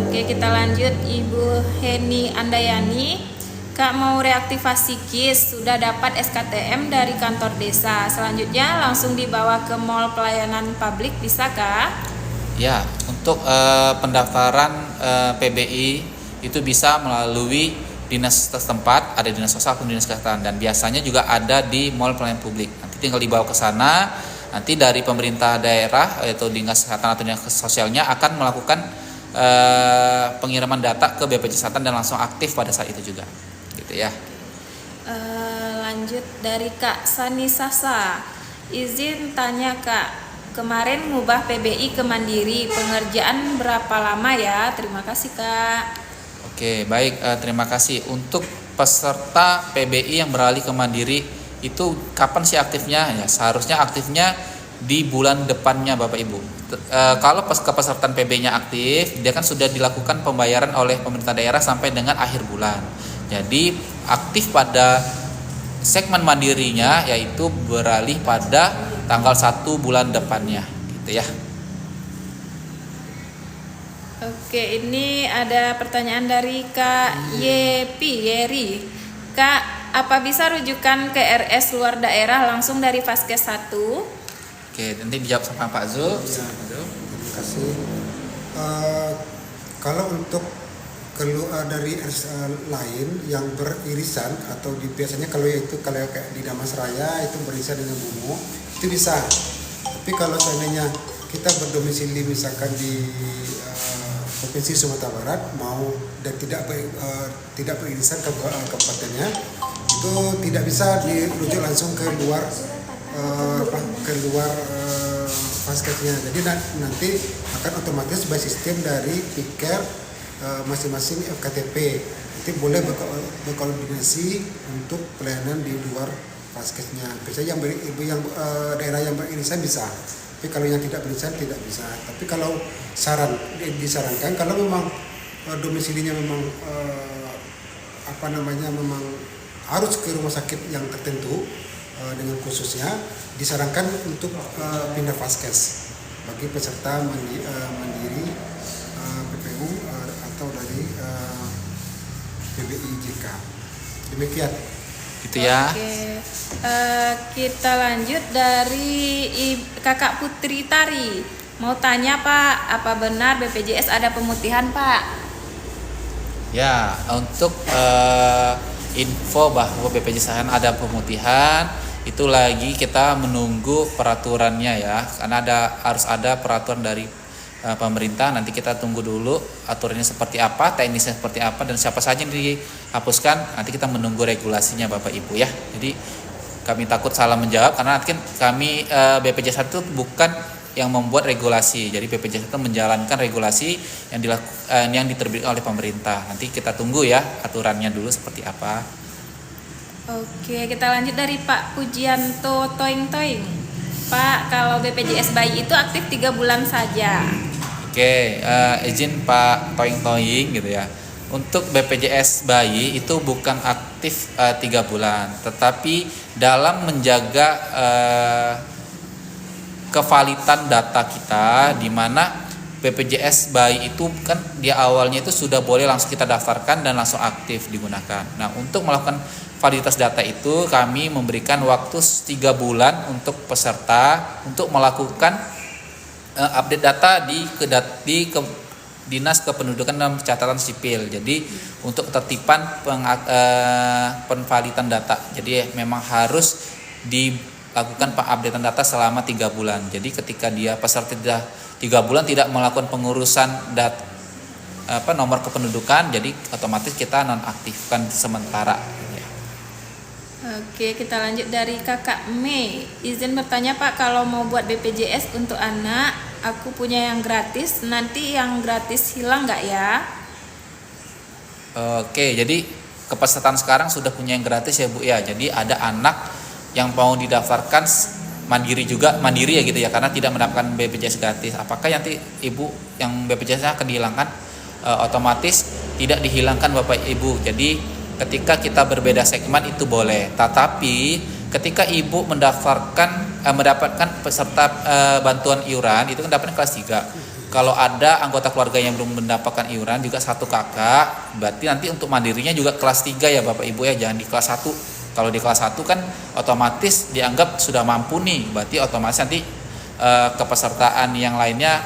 [SPEAKER 2] Oke, kita lanjut Ibu Heni Andayani. Kak mau reaktivasi KIS, sudah dapat SKTM dari kantor desa. Selanjutnya langsung dibawa ke mall pelayanan publik, bisa Kak?
[SPEAKER 1] Ya, untuk pendaftaran PBI itu bisa melalui dinas setempat, ada dinas sosial atau dinas kesehatan, dan biasanya juga ada di mall pelayanan publik. Nanti tinggal dibawa ke sana, nanti dari pemerintah daerah yaitu dinas kesehatan atau dinas sosialnya akan melakukan pengiriman data ke BPJS Kesehatan dan langsung aktif pada saat itu juga. Gitu ya.
[SPEAKER 2] Lanjut dari Kak Sani Sasa. Izin tanya Kak, kemarin ngubah PBI ke Mandiri, pengerjaan berapa lama ya? Terima kasih Kak.
[SPEAKER 1] Oke, baik, terima kasih. Untuk peserta PBI yang beralih ke Mandiri itu kapan sih aktifnya? Ya, seharusnya aktifnya di bulan depannya Bapak Ibu. Kalau kepesertaan PBI-nya aktif, dia kan sudah dilakukan pembayaran oleh pemerintah daerah sampai dengan akhir bulan. Jadi aktif pada segmen mandirinya yaitu beralih pada tanggal 1 bulan depannya gitu ya.
[SPEAKER 2] Oke, ini ada pertanyaan dari Kak Yeri. Kak, apa bisa rujukan ke RS luar daerah langsung dari Vaskes 1?
[SPEAKER 1] Oke, nanti dijawab sama Pak Zul.
[SPEAKER 3] Ya, terima kasih. Kalau untuk dari lain yang beririsan atau biasanya kalau kayak di Damasraya itu beririsan dengan Bungo, itu bisa. Tapi kalau seandainya kita berdomisili misalkan di Provinsi Sumatera Barat mau dan tidak beririsan ke kabupatennya, itu tidak bisa dirujuk langsung ke luar Faskesnya. Jadi nanti akan otomatis by sistem dari piker masing-masing FKTP. Nanti boleh berkoordinasi untuk pelayanan di luar Faskesnya. Biasanya yang daerah yang beririsan bisa. Tapi kalau yang tidak beririsan tidak bisa. Tapi kalau disarankan kalau memang domisilinya memang memang harus ke rumah sakit yang tertentu dengan khususnya, disarankan untuk pindah Faskes bagi peserta mandiri PPU atau dari PBIJK. Demikian.
[SPEAKER 1] Gitu ya.
[SPEAKER 2] Oke, kita lanjut dari Kakak Putri Tari. Mau tanya Pak, apa benar BPJS ada pemutihan Pak?
[SPEAKER 1] Ya, untuk info bahwa BPJS ada pemutihan, itu lagi kita menunggu peraturannya ya, karena harus ada peraturan dari pemerintah. Nanti kita tunggu dulu aturannya seperti apa, teknisnya seperti apa, dan siapa saja yang dihapuskan. Nanti kita menunggu regulasinya Bapak Ibu ya. Jadi kami takut salah menjawab karena nanti kami BPJS itu bukan yang membuat regulasi. Jadi BPJS itu menjalankan regulasi yang diterbitkan oleh pemerintah. Nanti kita tunggu ya aturannya dulu seperti apa.
[SPEAKER 2] Oke, kita lanjut dari Pak Pujianto Toing. Pak, kalau BPJS bayi itu aktif 3 bulan saja.
[SPEAKER 1] Oke, izin Pak Toing gitu ya. Untuk BPJS bayi itu bukan aktif 3 bulan, tetapi dalam menjaga kevalitan data kita, di mana BPJS bayi itu kan dia awalnya itu sudah boleh langsung kita daftarkan dan langsung aktif digunakan. Nah, untuk melakukan validitas data itu kami memberikan waktu 3 bulan untuk peserta untuk melakukan update data di Dinas Kependudukan dan Pencatatan Sipil. Jadi untuk ketertiban penvalidan data. Jadi memang harus dilakukan pengupdatean data selama 3 bulan. Jadi ketika dia peserta 3 bulan tidak melakukan pengurusan nomor kependudukan, jadi otomatis kita nonaktifkan sementara.
[SPEAKER 2] Oke, kita lanjut dari Kakak Mei. Izin bertanya Pak, kalau mau buat BPJS untuk anak, aku punya yang gratis, nanti yang gratis hilang nggak ya?
[SPEAKER 1] Oke, jadi kepesertaan sekarang sudah punya yang gratis ya Bu ya. Jadi ada anak yang mau didaftarkan mandiri ya gitu ya, karena tidak mendapatkan BPJS gratis. Apakah nanti Ibu yang BPJS-nya akan dihilangkan? Otomatis tidak dihilangkan Bapak Ibu. Jadi ketika kita berbeda segmen itu boleh, tetapi ketika ibu mendapatkan peserta bantuan iuran itu kan dapatnya kelas 3. Kalau ada anggota keluarga yang belum mendapatkan iuran juga 1 kakak, berarti nanti untuk mandirinya juga kelas 3 ya Bapak Ibu ya, jangan di kelas 1. Kalau di kelas 1 kan otomatis dianggap sudah mampu nih, berarti otomatis nanti kepesertaan yang lainnya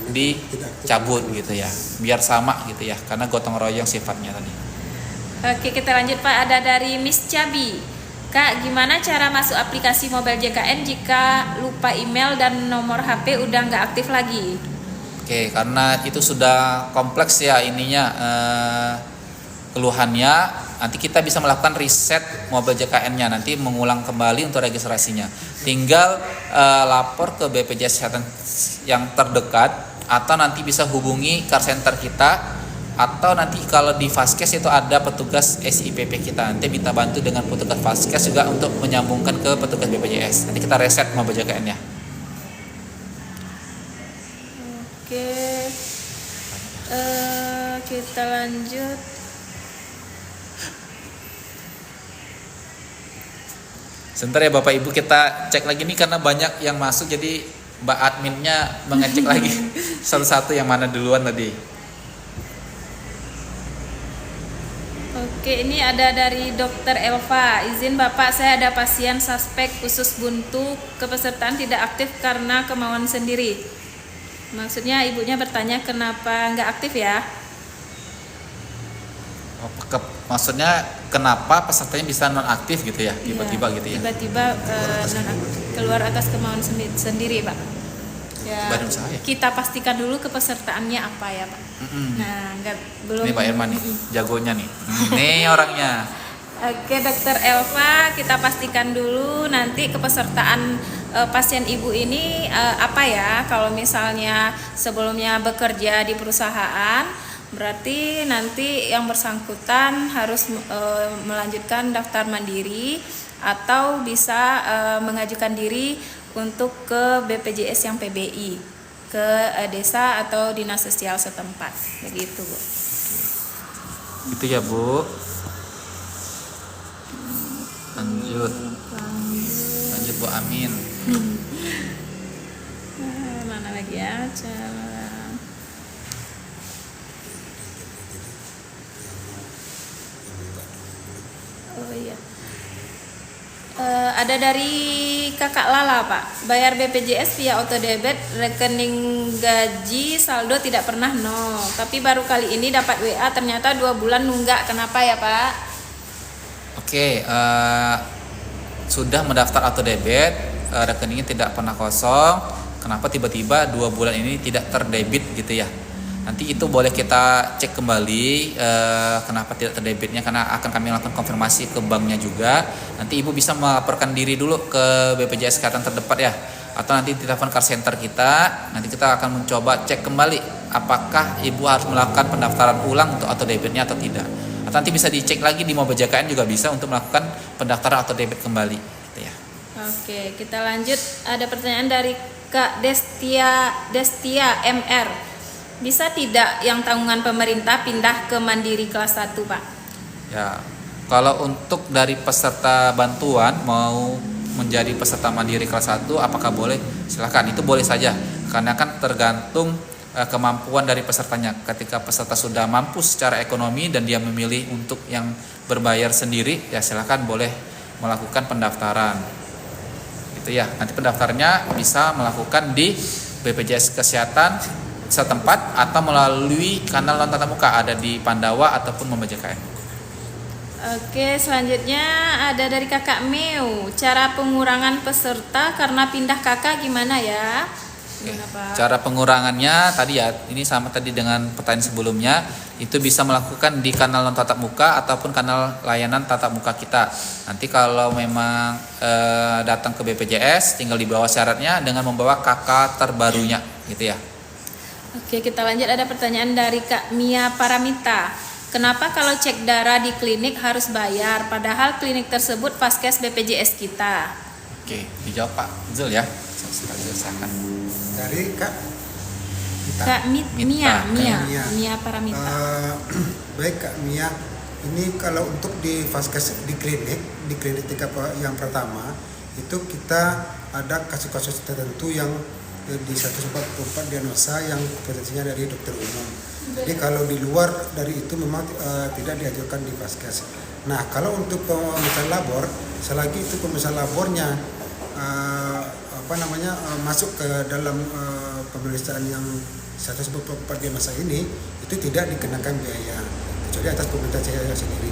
[SPEAKER 1] dicabut gitu ya, biar sama gitu ya, karena gotong royong sifatnya tadi.
[SPEAKER 2] Oke, kita lanjut Pak, ada dari Miss Cabi. Kak, gimana cara masuk aplikasi Mobile JKN jika lupa email dan nomor HP udah nggak aktif lagi?
[SPEAKER 1] Oke, karena itu sudah kompleks ya keluhannya, nanti kita bisa melakukan reset Mobile JKN-nya, nanti mengulang kembali untuk registrasinya. Tinggal lapor ke BPJS Kesehatan yang terdekat, atau nanti bisa hubungi call center kita, atau nanti kalau di Faskes itu ada petugas SIPP kita, nanti minta bantu dengan petugas Faskes juga untuk menyambungkan ke petugas BPJS. Nanti kita reset Mobile JKN-nya.
[SPEAKER 2] Oke, kita lanjut.
[SPEAKER 1] Sebentar ya Bapak Ibu, kita cek lagi nih karena banyak yang masuk, jadi Mbak adminnya mengecek lagi satu-satu yang mana duluan tadi.
[SPEAKER 2] Oke, ini ada dari Dokter Elva. Izin Bapak, saya ada pasien suspek usus buntu, kepesertaan tidak aktif karena kemauan sendiri. Maksudnya ibunya bertanya kenapa nggak aktif ya? Maksudnya kenapa pesertanya bisa non aktif gitu ya, tiba-tiba gitu ya? Tiba-tiba keluar atas kemauan sendiri, Pak. Ya,
[SPEAKER 1] Badan usaha ya?
[SPEAKER 2] kita pastikan dulu kepesertaannya apa ya, Pak. Nah, belum.
[SPEAKER 1] Ini Pak Irman nih, jagonya nih. Nih orangnya.
[SPEAKER 2] Oke, Dokter Elva, kita pastikan dulu nanti kepesertaan pasien ibu ini apa ya. Kalau misalnya sebelumnya bekerja di perusahaan, berarti nanti yang bersangkutan harus melanjutkan daftar mandiri atau bisa mengajukan diri untuk ke BPJS yang PBI, ke desa atau dinas sosial setempat, begitu, Bu.
[SPEAKER 1] Itu ya, Bu. Lanjut Bu Amin.
[SPEAKER 2] Mana lagi ya? Oh iya. Ada dari Kakak Lala, Pak. Bayar BPJS via auto debit, rekening gaji saldo tidak pernah nol. Tapi baru kali ini dapat WA ternyata 2 bulan nunggak. Kenapa ya, Pak?
[SPEAKER 1] Oke, sudah mendaftar auto debit, rekeningnya tidak pernah kosong. Kenapa tiba-tiba 2 bulan ini tidak terdebit gitu ya? Nanti itu boleh kita cek kembali kenapa tidak terdebitnya, karena akan kami lakukan konfirmasi ke banknya juga. Nanti ibu bisa melaporkan diri dulu ke BPJS Kesehatan terdekat ya, atau nanti telepon call center kita. Nanti kita akan mencoba cek kembali apakah ibu harus melakukan pendaftaran ulang untuk auto debitnya atau tidak. Atau nanti bisa dicek lagi di Mobil JKN juga bisa untuk melakukan pendaftaran auto debit kembali gitu ya.
[SPEAKER 2] Oke, kita lanjut. Ada pertanyaan dari Kak Destia MR. Bisa tidak yang tanggungan pemerintah pindah ke mandiri kelas 1, Pak?
[SPEAKER 1] Ya, kalau untuk dari peserta bantuan mau menjadi peserta mandiri kelas 1 apakah boleh? Silakan, itu boleh saja. Karena kan tergantung kemampuan dari pesertanya. Ketika peserta sudah mampu secara ekonomi dan dia memilih untuk yang berbayar sendiri, ya silakan boleh melakukan pendaftaran. Gitu ya. Nanti pendaftarnya bisa melakukan di BPJS Kesehatan setempat atau melalui kanal non tatap muka ada di Pandawa ataupun Mobil JKN.
[SPEAKER 2] Oke, selanjutnya ada dari Kakak Meu. Cara pengurangan peserta karena pindah kakak gimana ya? Gimana, Pak?
[SPEAKER 1] Cara pengurangannya tadi ya, ini sama tadi dengan pertanyaan sebelumnya, itu bisa melakukan di kanal non tatap muka ataupun kanal layanan tatap muka kita. Nanti kalau memang datang ke BPJS tinggal di bawah syaratnya dengan membawa KK terbarunya gitu ya.
[SPEAKER 2] Oke, kita lanjut. Ada pertanyaan dari Kak Mia Paramita. Kenapa kalau cek darah di klinik harus bayar, padahal klinik tersebut Vaskes BPJS kita?
[SPEAKER 1] Oke, dijawab Pak Zul ya. Silakan.
[SPEAKER 3] Dari Kak Mita.
[SPEAKER 2] Kak
[SPEAKER 1] Mita.
[SPEAKER 2] Mia Paramita.
[SPEAKER 3] Baik Kak Mia, ini kalau untuk di Vaskes di klinik tingkat yang pertama itu kita ada kasus-kasus tertentu yang di 144 diagnosa yang kompetensinya dari dokter umum. Jadi kalau di luar dari itu memang tidak diajukan di Vaskes. Nah, kalau untuk pemeriksaan labor, selagi itu pemeriksaan labornya masuk ke dalam pemeriksaan yang 144 diagnosa ini, itu tidak dikenakan biaya kecuali atas permintaan saya sendiri.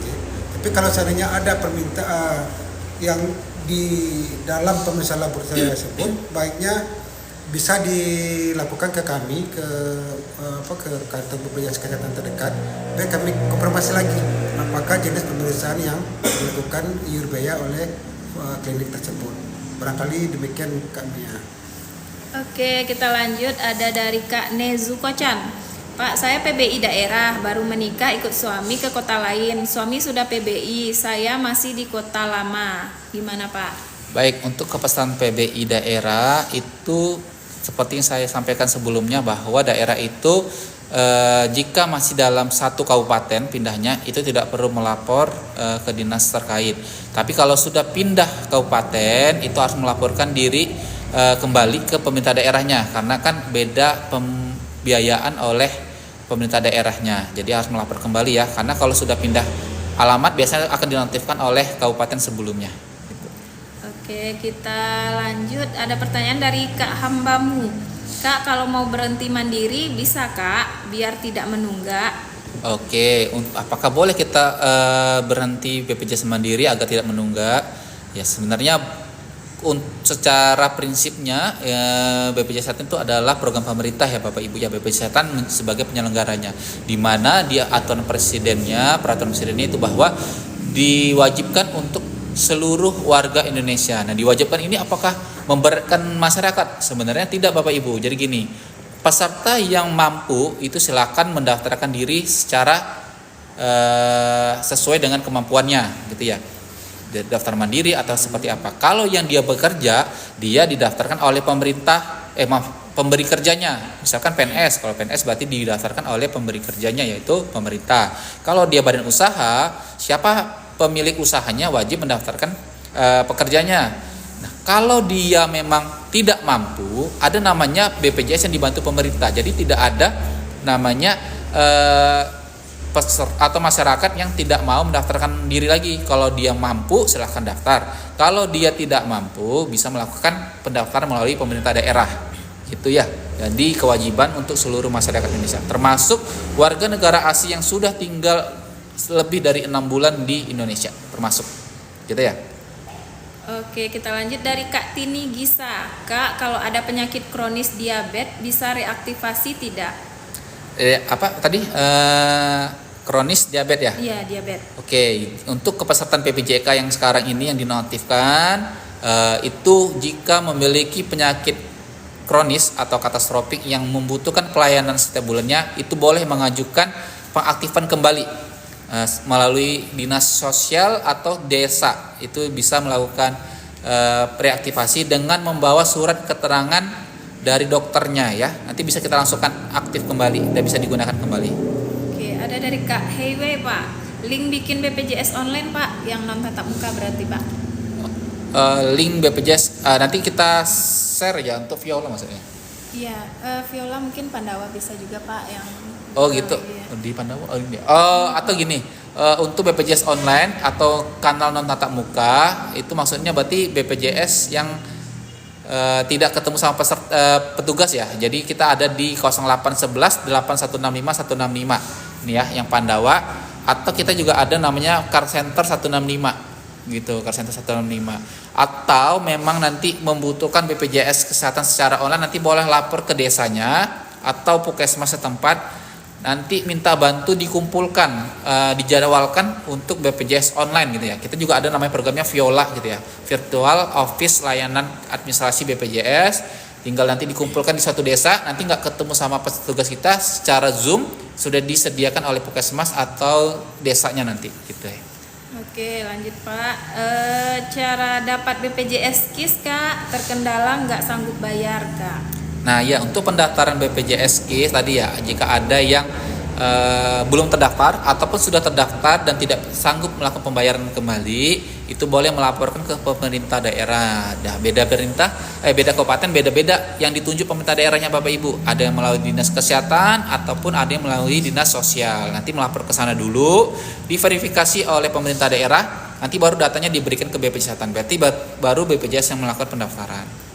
[SPEAKER 3] Tapi kalau seandainya ada permintaan yang di dalam pemeriksaan labor tersebut, baiknya bisa dilakukan ke kami ke kantor BPJS Kesehatan terdekat, dan kami konfirmasi lagi apakah jenis pemeriksaan yang dilakukan iur biaya oleh klinik tersebut. Barangkali demikian Kak Mia.
[SPEAKER 2] Oke, kita lanjut. Ada dari Kak Nezu Kocan. Pak, saya PBI daerah, baru menikah ikut suami ke kota lain. Suami sudah PBI, saya masih di kota lama. Gimana, Pak?
[SPEAKER 1] Baik, untuk kepesertaan PBI daerah itu seperti yang saya sampaikan sebelumnya bahwa daerah itu jika masih dalam satu kabupaten pindahnya itu tidak perlu melapor ke dinas terkait. Tapi kalau sudah pindah kabupaten itu harus melaporkan diri kembali ke pemerintah daerahnya, karena kan beda pembiayaan oleh pemerintah daerahnya. Jadi harus melapor kembali ya, karena kalau sudah pindah alamat biasanya akan dinonaktifkan oleh kabupaten sebelumnya.
[SPEAKER 2] Oke, kita lanjut. Ada pertanyaan dari Kak Hambamu. Kak, kalau mau berhenti mandiri bisa Kak, biar tidak menunggak?
[SPEAKER 1] Oke, apakah boleh kita berhenti BPJS Mandiri agar tidak menunggak? Ya sebenarnya secara prinsipnya BPJS Kesehatan itu adalah program pemerintah ya Bapak Ibu ya. BPJS Kesehatan sebagai penyelenggaranya, di mana dia peraturan presidennya itu bahwa diwajibkan untuk seluruh warga Indonesia. Nah, diwajibkan ini apakah memberatkan masyarakat? Sebenarnya tidak Bapak Ibu. Jadi gini, peserta yang mampu itu silakan mendaftarkan diri secara sesuai dengan kemampuannya gitu ya, daftar mandiri atau seperti apa. Kalau yang dia bekerja, dia didaftarkan oleh pemerintah, pemberi kerjanya, misalkan PNS. Kalau PNS berarti didaftarkan oleh pemberi kerjanya, yaitu pemerintah. Kalau dia badan usaha, siapa pemilik usahanya wajib mendaftarkan pekerjanya. Nah, kalau dia memang tidak mampu, ada namanya BPJS yang dibantu pemerintah. Jadi tidak ada namanya atau masyarakat yang tidak mau mendaftarkan diri lagi. Kalau dia mampu silahkan daftar. Kalau dia tidak mampu bisa melakukan pendaftaran melalui pemerintah daerah. Gitu ya. Jadi kewajiban untuk seluruh masyarakat Indonesia, termasuk warga negara asing yang sudah tinggal lebih dari 6 bulan di Indonesia, termasuk. Gitu ya.
[SPEAKER 2] Oke, kita lanjut dari Kak Tini Gisa. Kak, kalau ada penyakit kronis diabetes bisa reaktivasi tidak?
[SPEAKER 1] Apa tadi? Kronis diabetes ya?
[SPEAKER 2] Iya, diabetes.
[SPEAKER 1] Oke, untuk kepesertaan PPJK yang sekarang ini yang dinonaktifkan itu jika memiliki penyakit kronis atau katastrofik yang membutuhkan pelayanan setiap bulannya, itu boleh mengajukan pengaktifan kembali melalui dinas sosial atau desa. Itu bisa melakukan reaktivasi dengan membawa surat keterangan dari dokternya ya. Nanti bisa kita langsungkan aktif kembali dan bisa digunakan kembali.
[SPEAKER 2] Ada dari Kak Heiwei Pak, link bikin BPJS online Pak, yang non tatap muka berarti Pak.
[SPEAKER 1] Link BPJS nanti kita share ya untuk Viola maksudnya.
[SPEAKER 2] Iya, Viola mungkin Pandawa bisa juga Pak yang.
[SPEAKER 1] Oh gitu, iya. Di Pandawa. Atau gini, untuk BPJS online atau kanal non tatap muka itu maksudnya berarti BPJS yang tidak ketemu sama petugas ya. Jadi kita ada di 0811 8165 165 ini ya yang Pandawa, atau kita juga ada namanya Car Center 165 gitu, Car Center 165. Atau memang nanti membutuhkan BPJS Kesehatan secara online, nanti boleh lapor ke desanya atau puskesmas setempat. Nanti minta bantu dikumpulkan, dijadwalkan untuk BPJS online gitu ya. Kita juga ada namanya programnya Viola gitu ya, Virtual Office Layanan Administrasi BPJS. Tinggal nanti dikumpulkan di suatu desa, nanti nggak ketemu sama petugas kita secara Zoom, sudah disediakan oleh puskesmas atau desanya nanti gitu ya.
[SPEAKER 2] Oke, lanjut Pak. Cara dapat BPJS KIS Kak, terkendala nggak sanggup bayar Kak?
[SPEAKER 1] Nah ya, untuk pendaftaran BPJS KIS tadi ya, jika ada yang belum terdaftar ataupun sudah terdaftar dan tidak sanggup melakukan pembayaran kembali, itu boleh melaporkan ke pemerintah daerah. Dah beda kabupaten beda-beda yang ditunjuk pemerintah daerahnya Bapak Ibu. Ada yang melalui dinas kesehatan ataupun ada yang melalui dinas sosial. Nanti melapor ke sana dulu, diverifikasi oleh pemerintah daerah, nanti baru datanya diberikan ke BPJS Kesehatan. Berarti baru BPJS yang melakukan pendaftaran.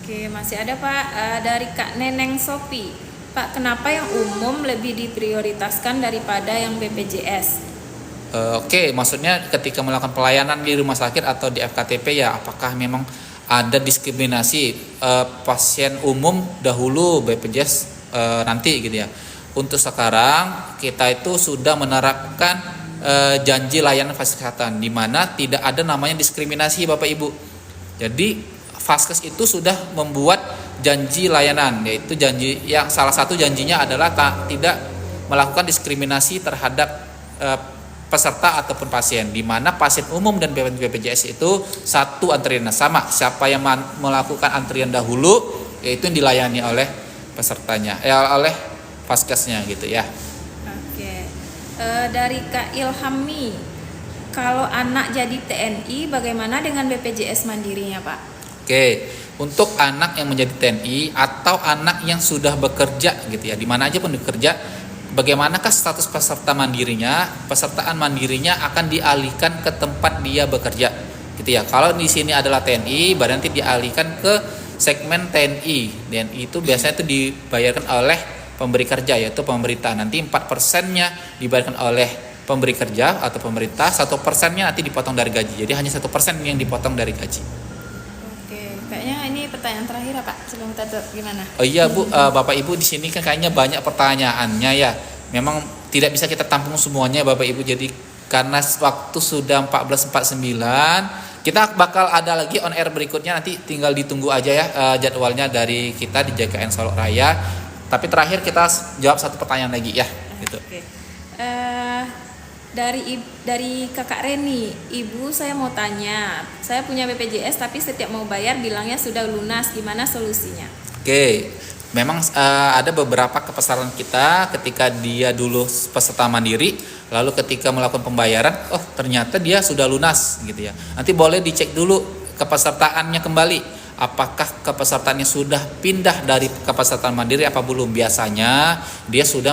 [SPEAKER 2] Oke, masih ada Pak dari Kak Neneng Sopi. Pak, kenapa yang umum lebih diprioritaskan daripada yang BPJS?
[SPEAKER 1] Oke, maksudnya ketika melakukan pelayanan di rumah sakit atau di FKTP ya, apakah memang ada diskriminasi pasien umum dahulu BPJS nanti gitu ya? Untuk sekarang kita itu sudah menerapkan janji layanan fasilitas kesehatan, di mana tidak ada namanya diskriminasi Bapak Ibu. Jadi Faskes itu sudah membuat janji layanan, yaitu janji yang salah satu janjinya adalah tidak melakukan diskriminasi terhadap peserta ataupun pasien, di mana pasien umum dan BPJS itu satu antrian sama. Siapa yang melakukan antrian dahulu, yaitu yang dilayani oleh pesertanya, oleh Faskesnya gitu ya.
[SPEAKER 2] Oke, dari Kak Ilhami, kalau anak jadi TNI, bagaimana dengan BPJS mandirinya Pak?
[SPEAKER 1] Oke, untuk anak yang menjadi TNI atau anak yang sudah bekerja gitu ya, di mana aja pun bekerja, bagaimanakah status peserta mandirinya? Pesertaan mandirinya akan dialihkan ke tempat dia bekerja gitu ya. Kalau di sini adalah TNI, berarti dialihkan ke segmen TNI. TNI itu biasanya itu dibayarkan oleh pemberi kerja, yaitu pemerintah. Nanti 4%-nya dibayarkan oleh pemberi kerja atau pemerintah, 1%-nya nanti dipotong dari gaji. Jadi hanya 1% yang dipotong dari gaji.
[SPEAKER 2] ini pertanyaan terakhir ya Pak, sebelum kita tutup gimana?
[SPEAKER 1] Oh iya Bu, Bapak Ibu di sini kan kayaknya banyak pertanyaannya ya. Memang tidak bisa kita tampung semuanya Bapak Ibu. Jadi karena waktu sudah 14.49, kita bakal ada lagi on air berikutnya, nanti tinggal ditunggu aja ya jadwalnya dari kita di JKN Solok Raya. Tapi terakhir kita jawab satu pertanyaan lagi ya, gitu.
[SPEAKER 2] Oke. Dari Kakak Reni, Ibu saya mau tanya, saya punya BPJS tapi setiap mau bayar bilangnya sudah lunas, gimana solusinya?
[SPEAKER 1] Oke, memang ada beberapa kepesertaan kita ketika dia dulu peserta mandiri, lalu ketika melakukan pembayaran, oh ternyata dia sudah lunas gitu ya. Nanti boleh dicek dulu kepesertaannya kembali. Apakah kepesertaannya sudah pindah dari kepesertaan mandiri apa belum? Biasanya dia sudah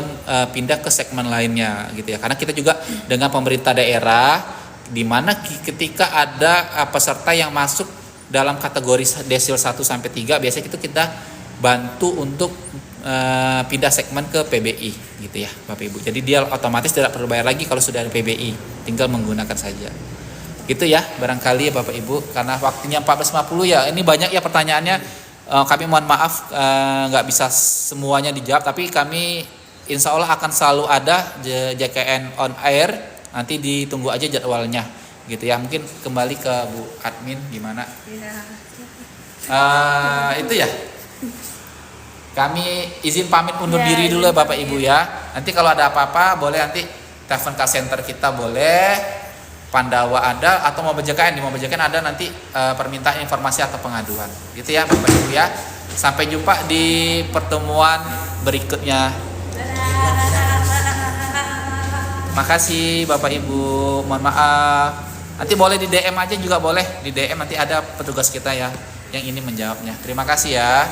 [SPEAKER 1] pindah ke segmen lainnya gitu ya. Karena kita juga dengan pemerintah daerah, di mana ketika ada peserta yang masuk dalam kategori desil 1 sampai 3, biasanya itu kita bantu untuk pindah segmen ke PBI gitu ya Bapak Ibu. Jadi dia otomatis tidak perlu bayar lagi kalau sudah ada PBI, tinggal menggunakan saja. Gitu ya barangkali ya Bapak Ibu, karena waktunya 14.50 ya, ini banyak ya pertanyaannya. Kami mohon maaf nggak bisa semuanya dijawab, tapi kami insya Allah akan selalu ada JKN on air, nanti ditunggu aja jadwalnya gitu ya. Mungkin kembali ke Bu Admin gimana? Itu ya, kami izin pamit undur diri dulu ya Bapak Ibu ya. Nanti kalau ada apa-apa boleh nanti telepon call center kita, boleh Pandawa ada, atau mau JKN, di mau JKN ada nanti permintaan informasi atau pengaduan gitu ya Bapak Ibu ya. Sampai jumpa di pertemuan berikutnya. Makasih Bapak Ibu, mohon maaf. Nanti boleh di DM aja juga, boleh di DM, nanti ada petugas kita ya yang ini menjawabnya. Terima kasih ya.